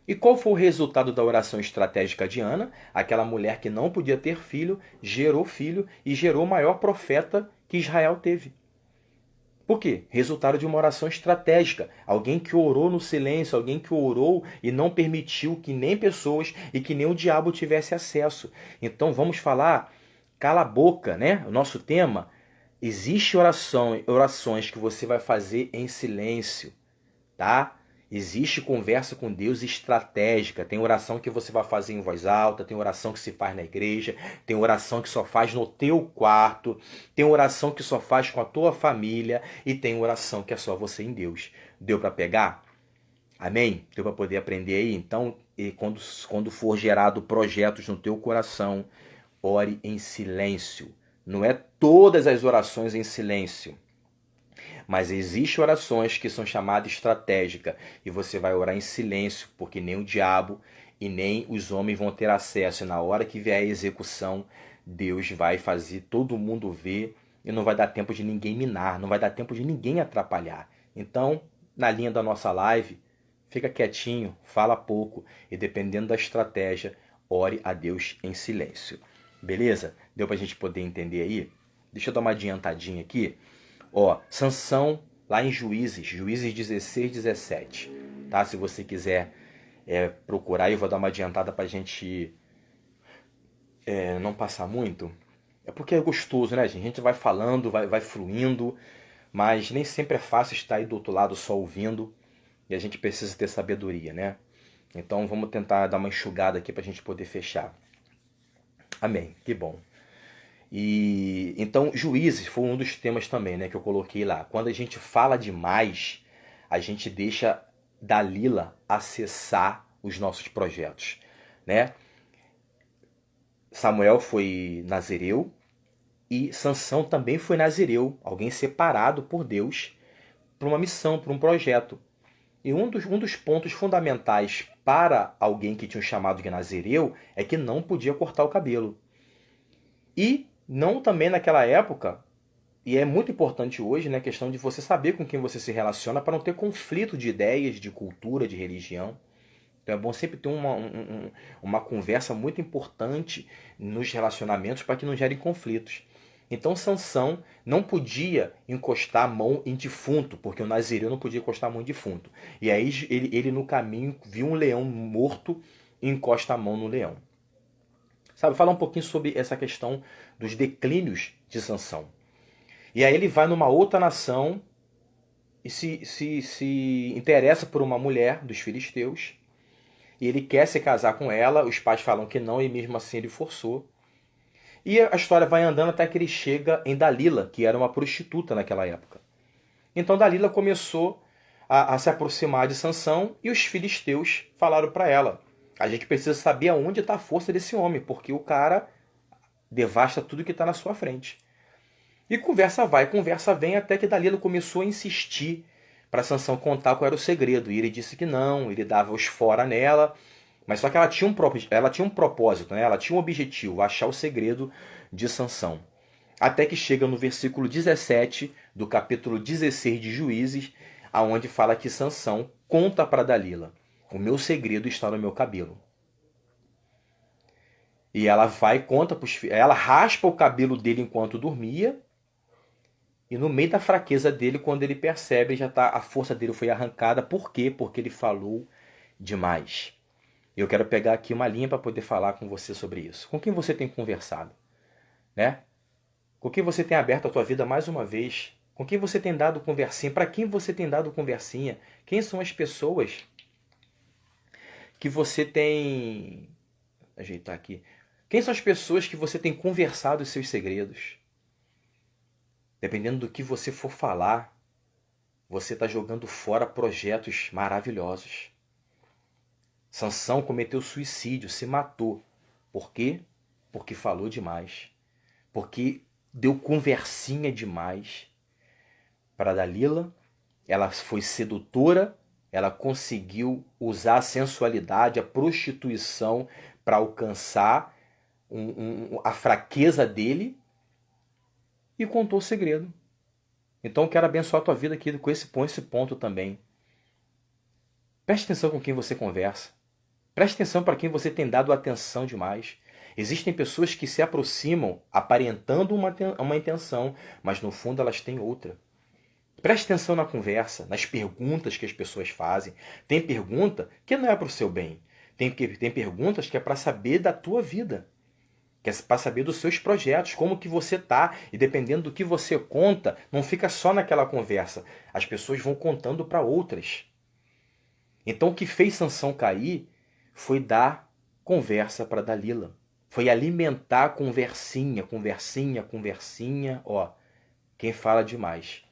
E qual foi o resultado da oração estratégica de Ana? Aquela mulher que não podia ter filho, gerou filho e gerou o maior profeta que Israel teve. Por quê? Resultado de uma oração estratégica. Alguém que orou no silêncio, alguém que orou e não permitiu que nem pessoas e que nem o diabo tivesse acesso. Então vamos falar, cala a boca, né? O nosso tema, existe orações que você vai fazer em silêncio, tá? Existe conversa com Deus estratégica. Tem oração que você vai fazer em voz alta, tem oração que se faz na igreja, tem oração que só faz no teu quarto, tem oração que só faz com a tua família e tem oração que é só você em Deus. Deu para pegar? Amém? Deu para poder aprender aí? Então, quando for gerado projetos no teu coração, ore em silêncio. Não é todas as orações em silêncio. Mas existem orações que são chamadas estratégicas e você vai orar em silêncio, porque nem o diabo e nem os homens vão ter acesso. E na hora que vier a execução, Deus vai fazer todo mundo ver e não vai dar tempo de ninguém minar, não vai dar tempo de ninguém atrapalhar. Então, na linha da nossa live, fica quietinho, fala pouco e dependendo da estratégia, ore a Deus em silêncio. Beleza? Deu pra gente poder entender aí? Deixa eu dar uma adiantadinha aqui. Ó, Sansão lá em Juízes 16, 17. Tá? Se você quiser procurar, eu vou dar uma adiantada pra gente não passar muito. É porque é gostoso, né, gente? A gente vai falando, vai fluindo, mas nem sempre é fácil estar aí do outro lado só ouvindo. E a gente precisa ter sabedoria, né? Então vamos tentar dar uma enxugada aqui pra gente poder fechar. Amém, que bom. E então Juízes foi um dos temas também, né, que eu coloquei lá. Quando a gente fala demais, a gente deixa Dalila acessar os nossos projetos, né? Samuel foi nazireu e Sansão também foi nazireu, alguém separado por Deus para uma missão, para um projeto. E um dos pontos fundamentais para alguém que tinha um chamado de nazireu é que não podia cortar o cabelo. E não também naquela época, e é muito importante hoje, né, a questão de você saber com quem você se relaciona para não ter conflito de ideias, de cultura, de religião. Então é bom sempre ter uma conversa muito importante nos relacionamentos para que não gerem conflitos. Então Sansão não podia encostar a mão em defunto, porque o nazireu não podia encostar a mão em defunto. E aí ele no caminho viu um leão morto e encosta a mão no leão. Sabe, falar um pouquinho sobre essa questão dos declínios de Sansão. E aí ele vai numa outra nação e se interessa por uma mulher dos filisteus. E ele quer se casar com ela, os pais falam que não e mesmo assim ele forçou. E a história vai andando até que ele chega em Dalila, que era uma prostituta naquela época. Então Dalila começou a se aproximar de Sansão e os filisteus falaram para ela: a gente precisa saber aonde está a força desse homem, porque o cara devasta tudo que está na sua frente. E conversa vai, conversa vem, até que Dalila começou a insistir para Sansão contar qual era o segredo. E ele disse que não, ele dava os fora nela. Mas só que ela tinha um propósito, né? Ela tinha um objetivo, achar o segredo de Sansão. Até que chega no versículo 17 do capítulo 16 de Juízes, aonde fala que Sansão conta para Dalila: o meu segredo está no meu cabelo. E ela vai e conta para os filhos. Ela raspa o cabelo dele enquanto dormia. E no meio da fraqueza dele, quando ele percebe, a força dele foi arrancada. Por quê? Porque ele falou demais. Eu quero pegar aqui uma linha para poder falar com você sobre isso. Com quem você tem conversado? Né? Com quem você tem aberto a tua vida mais uma vez? Com quem você tem dado conversinha? Para quem você tem dado conversinha? Quem são as pessoas que você tem... Ajeitar aqui. Quem são as pessoas que você tem conversado os seus segredos? Dependendo do que você for falar, você está jogando fora projetos maravilhosos. Sansão cometeu suicídio, se matou. Por quê? Porque falou demais. Porque deu conversinha demais. Para Dalila, ela foi sedutora, ela conseguiu usar a sensualidade, a prostituição para alcançar a fraqueza dele e contou o segredo. Então eu quero abençoar a tua vida aqui com esse ponto também. Preste atenção com quem você conversa. Preste atenção para quem você tem dado atenção demais. Existem pessoas que se aproximam aparentando uma intenção, mas no fundo elas têm outra. Preste atenção na conversa, nas perguntas que as pessoas fazem. Tem pergunta que não é para o seu bem. Tem perguntas que é para saber da tua vida. Que é para saber dos seus projetos, como que você tá. E dependendo do que você conta, não fica só naquela conversa. As pessoas vão contando para outras. Então o que fez Sansão cair foi dar conversa para Dalila. Foi alimentar a conversinha. Ó, quem fala demais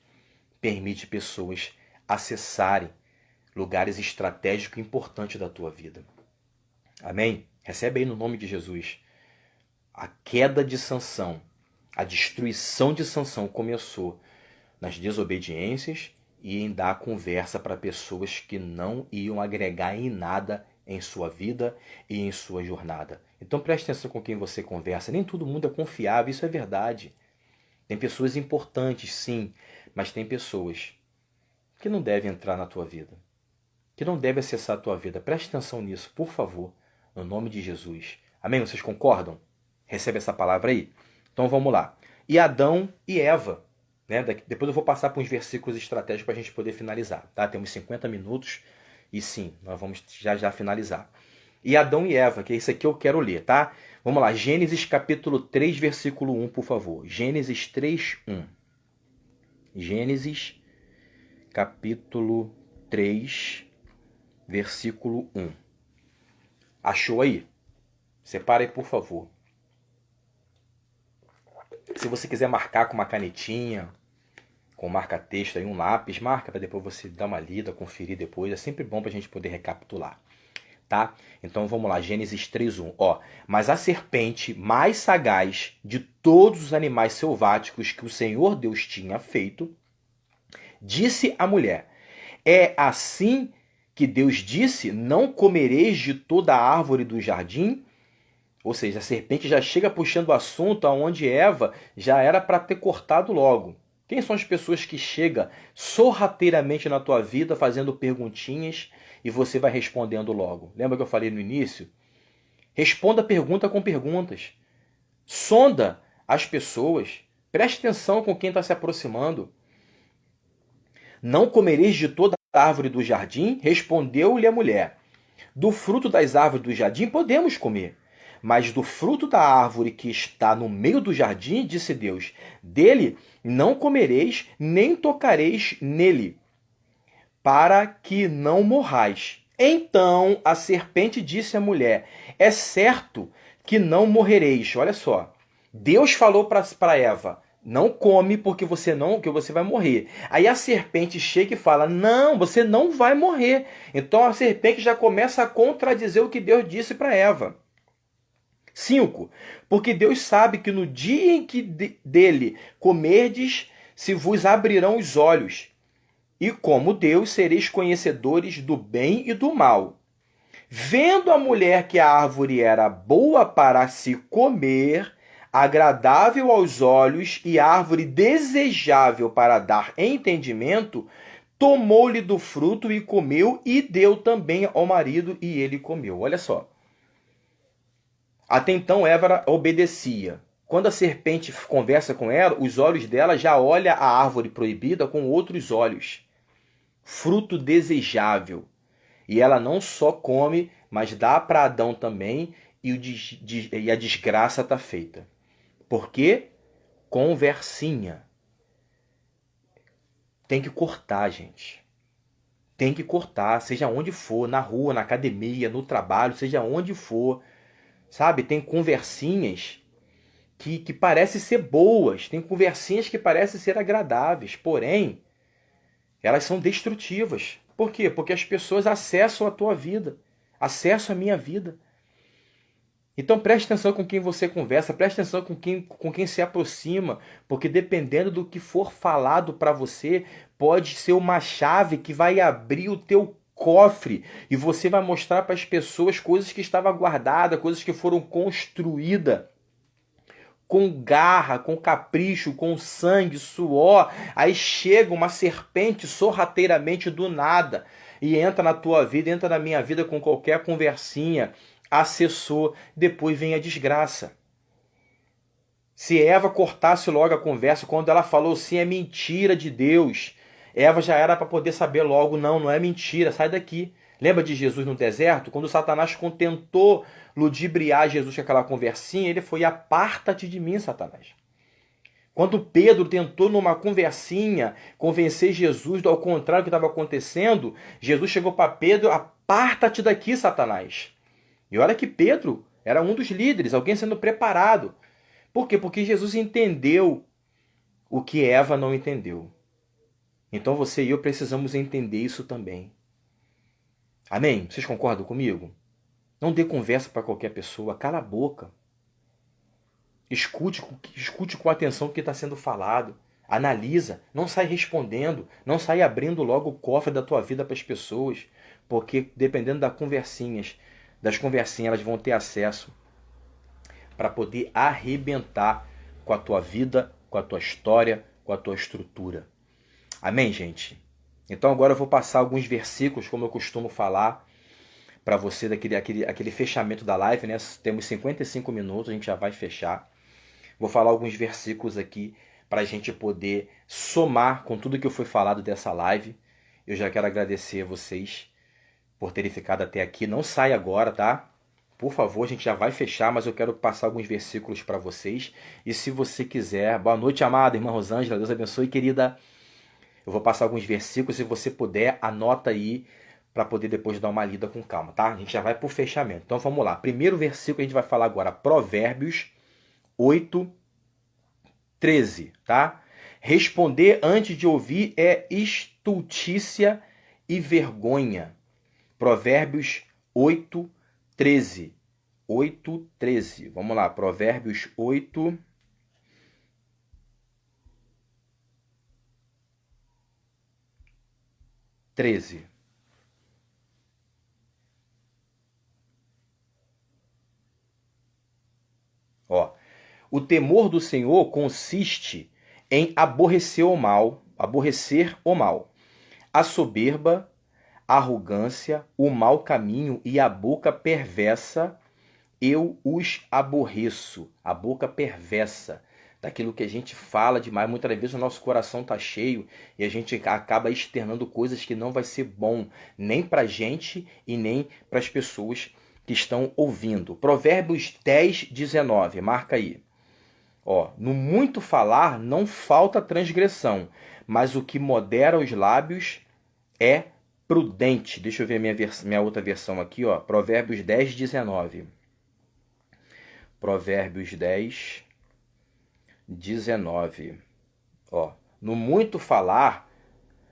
permite pessoas acessarem lugares estratégicos e importantes da tua vida. Amém? Recebe aí no nome de Jesus. A queda de Sansão, a destruição de Sansão começou nas desobediências e em dar conversa para pessoas que não iam agregar em nada em sua vida e em sua jornada. Então preste atenção com quem você conversa. Nem todo mundo é confiável, isso é verdade. Tem pessoas importantes, sim, mas tem pessoas que não devem entrar na tua vida, que não devem acessar a tua vida. Preste atenção nisso, por favor, no nome de Jesus. Amém? Vocês concordam? Recebe essa palavra aí? Então vamos lá. E Adão e Eva. Né? Depois eu vou passar por uns versículos estratégicos para a gente poder finalizar. Tá? Temos 50 minutos e sim, nós vamos já finalizar. E Adão e Eva, que é isso aqui eu quero ler, tá? Vamos lá, Gênesis capítulo 3, versículo 1, por favor. Gênesis 3, 1. Gênesis capítulo 3, versículo 1. Achou aí? Separa aí, por favor. Se você quiser marcar com uma canetinha, com marca-texto aí, um lápis, marca para depois você dar uma lida, conferir depois. É sempre bom para a gente poder recapitular. Tá? Então vamos lá, Gênesis 3:1. Ó, mas a serpente mais sagaz de todos os animais selváticos que o Senhor Deus tinha feito, disse à mulher: é assim que Deus disse, não comereis de toda a árvore do jardim? Ou seja, a serpente já chega puxando o assunto aonde Eva já era para ter cortado logo. Quem são as pessoas que chegam sorrateiramente na tua vida fazendo perguntinhas e você vai respondendo logo? Lembra que eu falei no início? Responda a pergunta com perguntas. Sonda as pessoas. Preste atenção com quem está se aproximando. Não comereis de toda a árvore do jardim? Respondeu-lhe a mulher. Do fruto das árvores do jardim podemos comer. Mas do fruto da árvore que está no meio do jardim, disse Deus, dele não comereis, nem tocareis nele, para que não morrais. Então a serpente disse à mulher, é certo que não morrereis. Olha só, Deus falou para Eva, não come porque você vai morrer. Aí a serpente chega e fala, não, você não vai morrer. Então a serpente já começa a contradizer o que Deus disse para Eva. 5. Porque Deus sabe que no dia em que dele comerdes, se vos abrirão os olhos, e como Deus sereis conhecedores do bem e do mal. Vendo a mulher que a árvore era boa para se comer, agradável aos olhos e árvore desejável para dar entendimento, tomou-lhe do fruto e comeu, e deu também ao marido, e ele comeu. Olha só. Até então Eva obedecia. Quando a serpente conversa com ela, os olhos dela já olham a árvore proibida com outros olhos. Fruto desejável. E ela não só come, mas dá para Adão também, e a desgraça está feita. Por quê? Conversinha. Tem que cortar, gente. Tem que cortar, seja onde for, na rua, na academia, no trabalho, seja onde for. Sabe, tem conversinhas que parecem ser boas, tem conversinhas que parecem ser agradáveis, porém, elas são destrutivas. Por quê? Porque as pessoas acessam a tua vida, acessam a minha vida. Então preste atenção com quem você conversa, preste atenção com quem se aproxima, porque dependendo do que for falado para você, pode ser uma chave que vai abrir o teu cofre e você vai mostrar para as pessoas coisas que estavam guardadas, coisas que foram construídas com garra, com capricho, com sangue, suor. Aí chega uma serpente sorrateiramente do nada e entra na tua vida, entra na minha vida com qualquer conversinha, acessou, depois vem a desgraça. Se Eva cortasse logo a conversa, quando ela falou sim, é mentira de Deus, Eva já era para poder saber logo, não é mentira, sai daqui. Lembra de Jesus no deserto? Quando Satanás tentou ludibriar Jesus com aquela conversinha, ele foi, aparta-te de mim, Satanás. Quando Pedro tentou numa conversinha convencer Jesus do ao contrário do que estava acontecendo, Jesus chegou para Pedro, aparta-te daqui, Satanás. E olha que Pedro era um dos líderes, alguém sendo preparado. Por quê? Porque Jesus entendeu o que Eva não entendeu. Então você e eu precisamos entender isso também. Amém? Vocês concordam comigo? Não dê conversa para qualquer pessoa, cala a boca. Escute com atenção o que está sendo falado. Analisa, não sai respondendo, não sai abrindo logo o cofre da tua vida para as pessoas. porque dependendo das conversinhas, elas vão ter acesso para poder arrebentar com a tua vida, com a tua história, com a tua estrutura. Amém, gente? Então agora eu vou passar alguns versículos, como eu costumo falar, para você aquele fechamento da live, né? Temos 55 minutos, a gente já vai fechar. Vou falar alguns versículos aqui para a gente poder somar com tudo que foi falado dessa live. Eu já quero agradecer a vocês por terem ficado até aqui. Não sai agora, tá? Por favor, a gente já vai fechar, mas eu quero passar alguns versículos para vocês. E se você quiser... Boa noite, amada irmã Rosângela. Deus abençoe, querida. Eu vou passar alguns versículos. Se você puder, anota aí para poder depois dar uma lida com calma, tá? A gente já vai para o fechamento. Então vamos lá. Primeiro versículo que a gente vai falar agora. Provérbios 8:13, tá? Responder antes de ouvir é estultícia e vergonha. Provérbios 8:13. 8:13. Vamos lá, Provérbios 8:13. Ó, o temor do Senhor consiste em aborrecer o mal, a soberba, a arrogância, o mau caminho e a boca perversa, eu os aborreço. A boca perversa, daquilo que a gente fala demais. Muitas vezes o nosso coração está cheio e a gente acaba externando coisas que não vai ser bom, nem para a gente e nem para as pessoas que estão ouvindo. Provérbios 10:19, marca aí. Ó, no muito falar não falta transgressão, mas o que modera os lábios é prudente. Deixa eu ver minha outra versão aqui, ó. Provérbios 10:19. Provérbios 10:19. Ó, no muito falar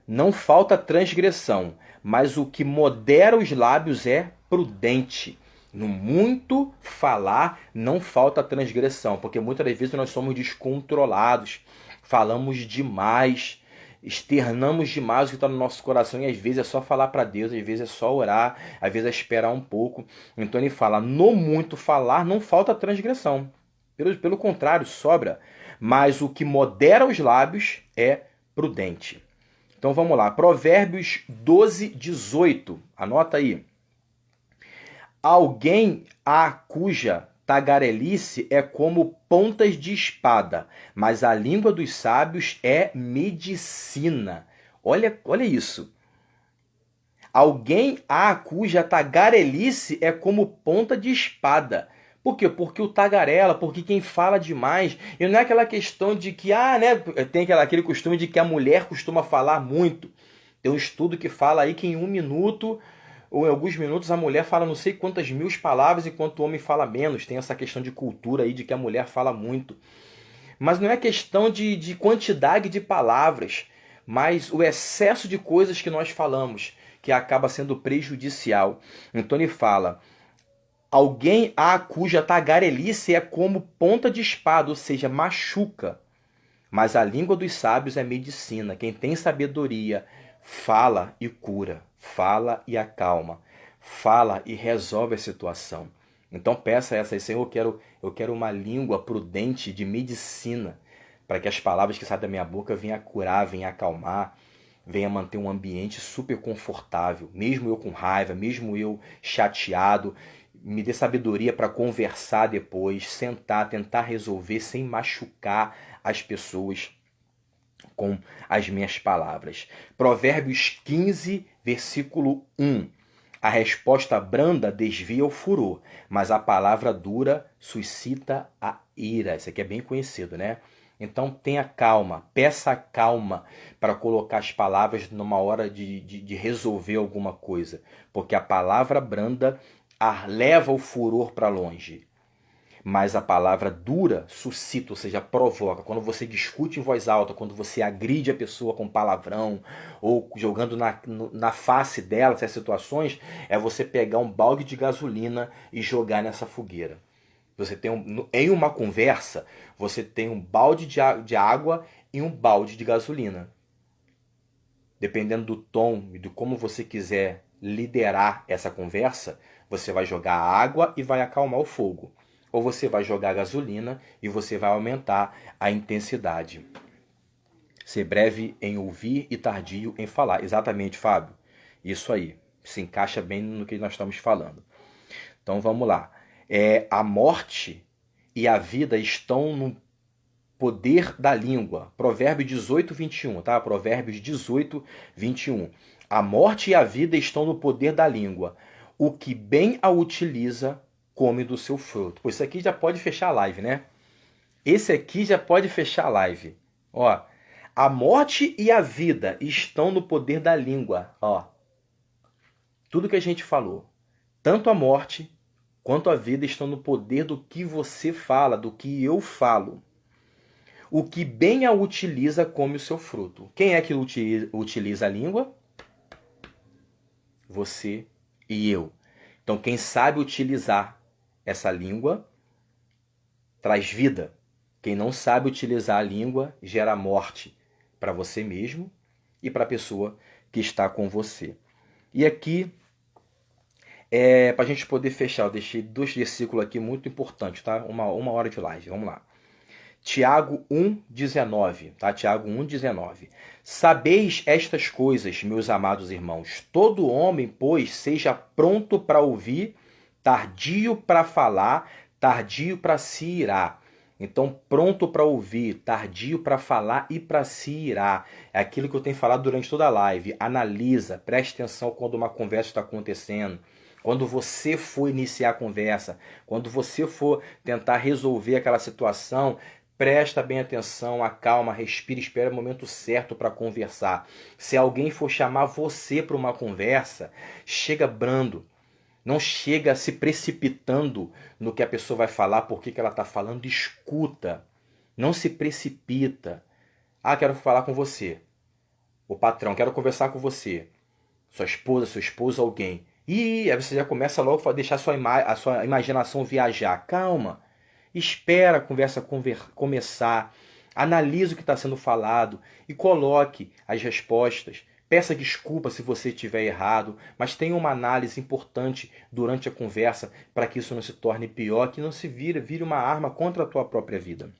não falta transgressão, mas o que modera os lábios é prudente. No muito falar não falta transgressão, porque muitas das vezes nós somos descontrolados, falamos demais, externamos demais o que está no nosso coração e às vezes é só falar para Deus, às vezes é só orar, às vezes é esperar um pouco. Então ele fala, no muito falar não falta transgressão, pelo contrário, sobra, mas o que modera os lábios é prudente. Então vamos lá, Provérbios 12:18, anota aí. Alguém a cuja tagarelice é como pontas de espada, mas a língua dos sábios é medicina. Olha isso. Alguém a cuja tagarelice é como ponta de espada. Por quê? Porque o tagarela, porque quem fala demais, e não é aquela questão de que, né, tem aquele costume de que a mulher costuma falar muito. Tem um estudo que fala aí que em 1 minuto ou em alguns minutos a mulher fala não sei quantas mil palavras enquanto o homem fala menos. Tem essa questão de cultura aí de que a mulher fala muito. Mas não é questão de quantidade de palavras, mas o excesso de coisas que nós falamos, que acaba sendo prejudicial. Então ele fala, alguém a cuja tagarelice é como ponta de espada, ou seja, machuca. Mas a língua dos sábios é medicina. Quem tem sabedoria fala e cura, fala e acalma, fala e resolve a situação. Então peça essa aí, Senhor, eu quero uma língua prudente de medicina, para que as palavras que saem da minha boca venham a curar, venham a acalmar, venham a manter um ambiente super confortável, mesmo eu com raiva, mesmo eu chateado. Me dê sabedoria para conversar depois, sentar, tentar resolver sem machucar as pessoas com as minhas palavras. Provérbios 15, versículo 1. A resposta branda desvia o furor, mas a palavra dura suscita a ira. Isso aqui é bem conhecido, né? Então tenha calma, peça calma para colocar as palavras numa hora de resolver alguma coisa. Porque a palavra branda leva o furor para longe. Mas a palavra dura suscita, ou seja, provoca. Quando você discute em voz alta, quando você agride a pessoa com palavrão, ou jogando na face dela essas situações, é você pegar um balde de gasolina e jogar nessa fogueira. Você tem em uma conversa, você tem um balde de água e um balde de gasolina. Dependendo do tom e de como você quiser liderar essa conversa, você vai jogar água e vai acalmar o fogo. Ou você vai jogar gasolina e você vai aumentar a intensidade. Ser breve em ouvir e tardio em falar. Exatamente, Fábio. Isso aí. Se encaixa bem no que nós estamos falando. Então vamos lá. A morte e a vida estão no poder da língua. Provérbios 18, 21, tá? Provérbios 18, 21. A morte e a vida estão no poder da língua. O que bem a utiliza, come do seu fruto. Pô, isso aqui já pode fechar a live, né? Esse aqui já pode fechar a live. Ó, a morte e a vida estão no poder da língua. Ó, tudo que a gente falou. Tanto a morte quanto a vida estão no poder do que você fala, do que eu falo. O que bem a utiliza, come o seu fruto. Quem é que utiliza a língua? Você e eu. Então, quem sabe utilizar essa língua traz vida. Quem não sabe utilizar a língua gera morte para você mesmo e para a pessoa que está com você. E aqui, para a gente poder fechar, eu deixei 2 versículos aqui muito importantes, tá? Uma hora de live, vamos lá. Tiago 1,19, tá? Tiago 1,19. Sabeis estas coisas, meus amados irmãos. Todo homem, pois, seja pronto para ouvir, tardio para falar, tardio para se irar. Então, pronto para ouvir, tardio para falar e para se irar. É aquilo que eu tenho falado durante toda a live. Analisa, preste atenção quando uma conversa está acontecendo. Quando você for iniciar a conversa, quando você for tentar resolver aquela situação, presta bem atenção, acalma, respira, espera o momento certo para conversar. Se alguém for chamar você para uma conversa, chega brando. Não chega se precipitando no que a pessoa vai falar, por que ela está falando. Escuta. Não se precipita. Ah, quero falar com você. O patrão, quero conversar com você. Sua esposa, seu esposo, alguém. E aí você já começa logo a deixar a sua imaginação viajar. Calma. Espera a conversa começar. Analise o que está sendo falado e coloque as respostas. Peça desculpa se você estiver errado, mas tenha uma análise importante durante a conversa para que isso não se torne pior, que não se vire uma arma contra a tua própria vida.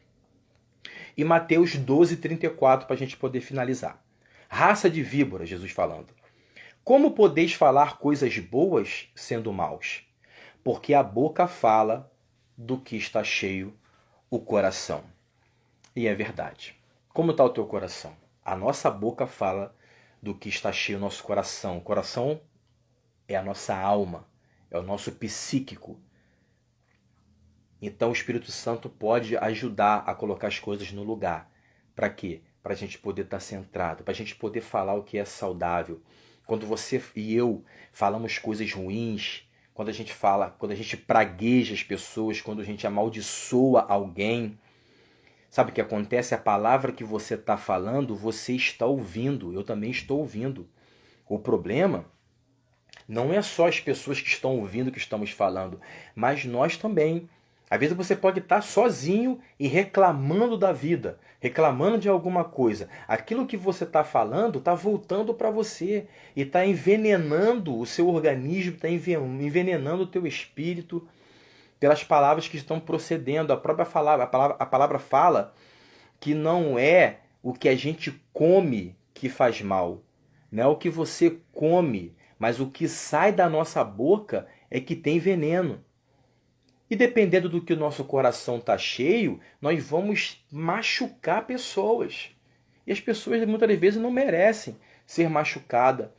E Mateus 12:34 para a gente poder finalizar. Raça de víbora, Jesus falando. Como podeis falar coisas boas sendo maus? Porque a boca fala do que está cheio o coração. E é verdade. Como está o teu coração? A nossa boca fala do que está cheio o nosso coração. O coração é a nossa alma, é o nosso psíquico. Então o Espírito Santo pode ajudar a colocar as coisas no lugar. Para quê? Para a gente poder estar centrado, para a gente poder falar o que é saudável. Quando você e eu falamos coisas ruins, quando a gente pragueja as pessoas, quando a gente amaldiçoa alguém, sabe o que acontece? A palavra que você está falando, você está ouvindo, eu também estou ouvindo. O problema não é só as pessoas que estão ouvindo o que estamos falando, mas nós também. Às vezes você pode estar sozinho e reclamando da vida, reclamando de alguma coisa. Aquilo que você está falando está voltando para você e está envenenando o seu organismo, está envenenando o teu espírito pelas palavras que estão procedendo. A própria a palavra fala que não é o que a gente come que faz mal, não é o que você come, mas o que sai da nossa boca é que tem veneno. E dependendo do que o nosso coração está cheio, nós vamos machucar pessoas. E as pessoas muitas vezes não merecem ser machucadas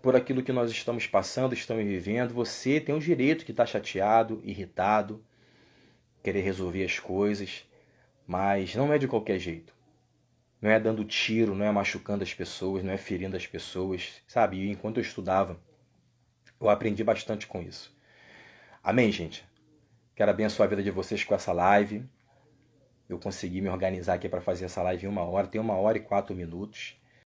por aquilo que nós estamos passando, estamos vivendo. Você tem o direito de estar chateado, irritado, querer resolver as coisas, mas não é de qualquer jeito. Não é dando tiro, não é machucando as pessoas, não é ferindo as pessoas, sabe? E enquanto eu estudava, eu aprendi bastante com isso. Amém, gente? Quero abençoar a vida de vocês com essa live. Eu consegui me organizar aqui para fazer essa live em 1 hora. Tem 1 hora e 4 minutos.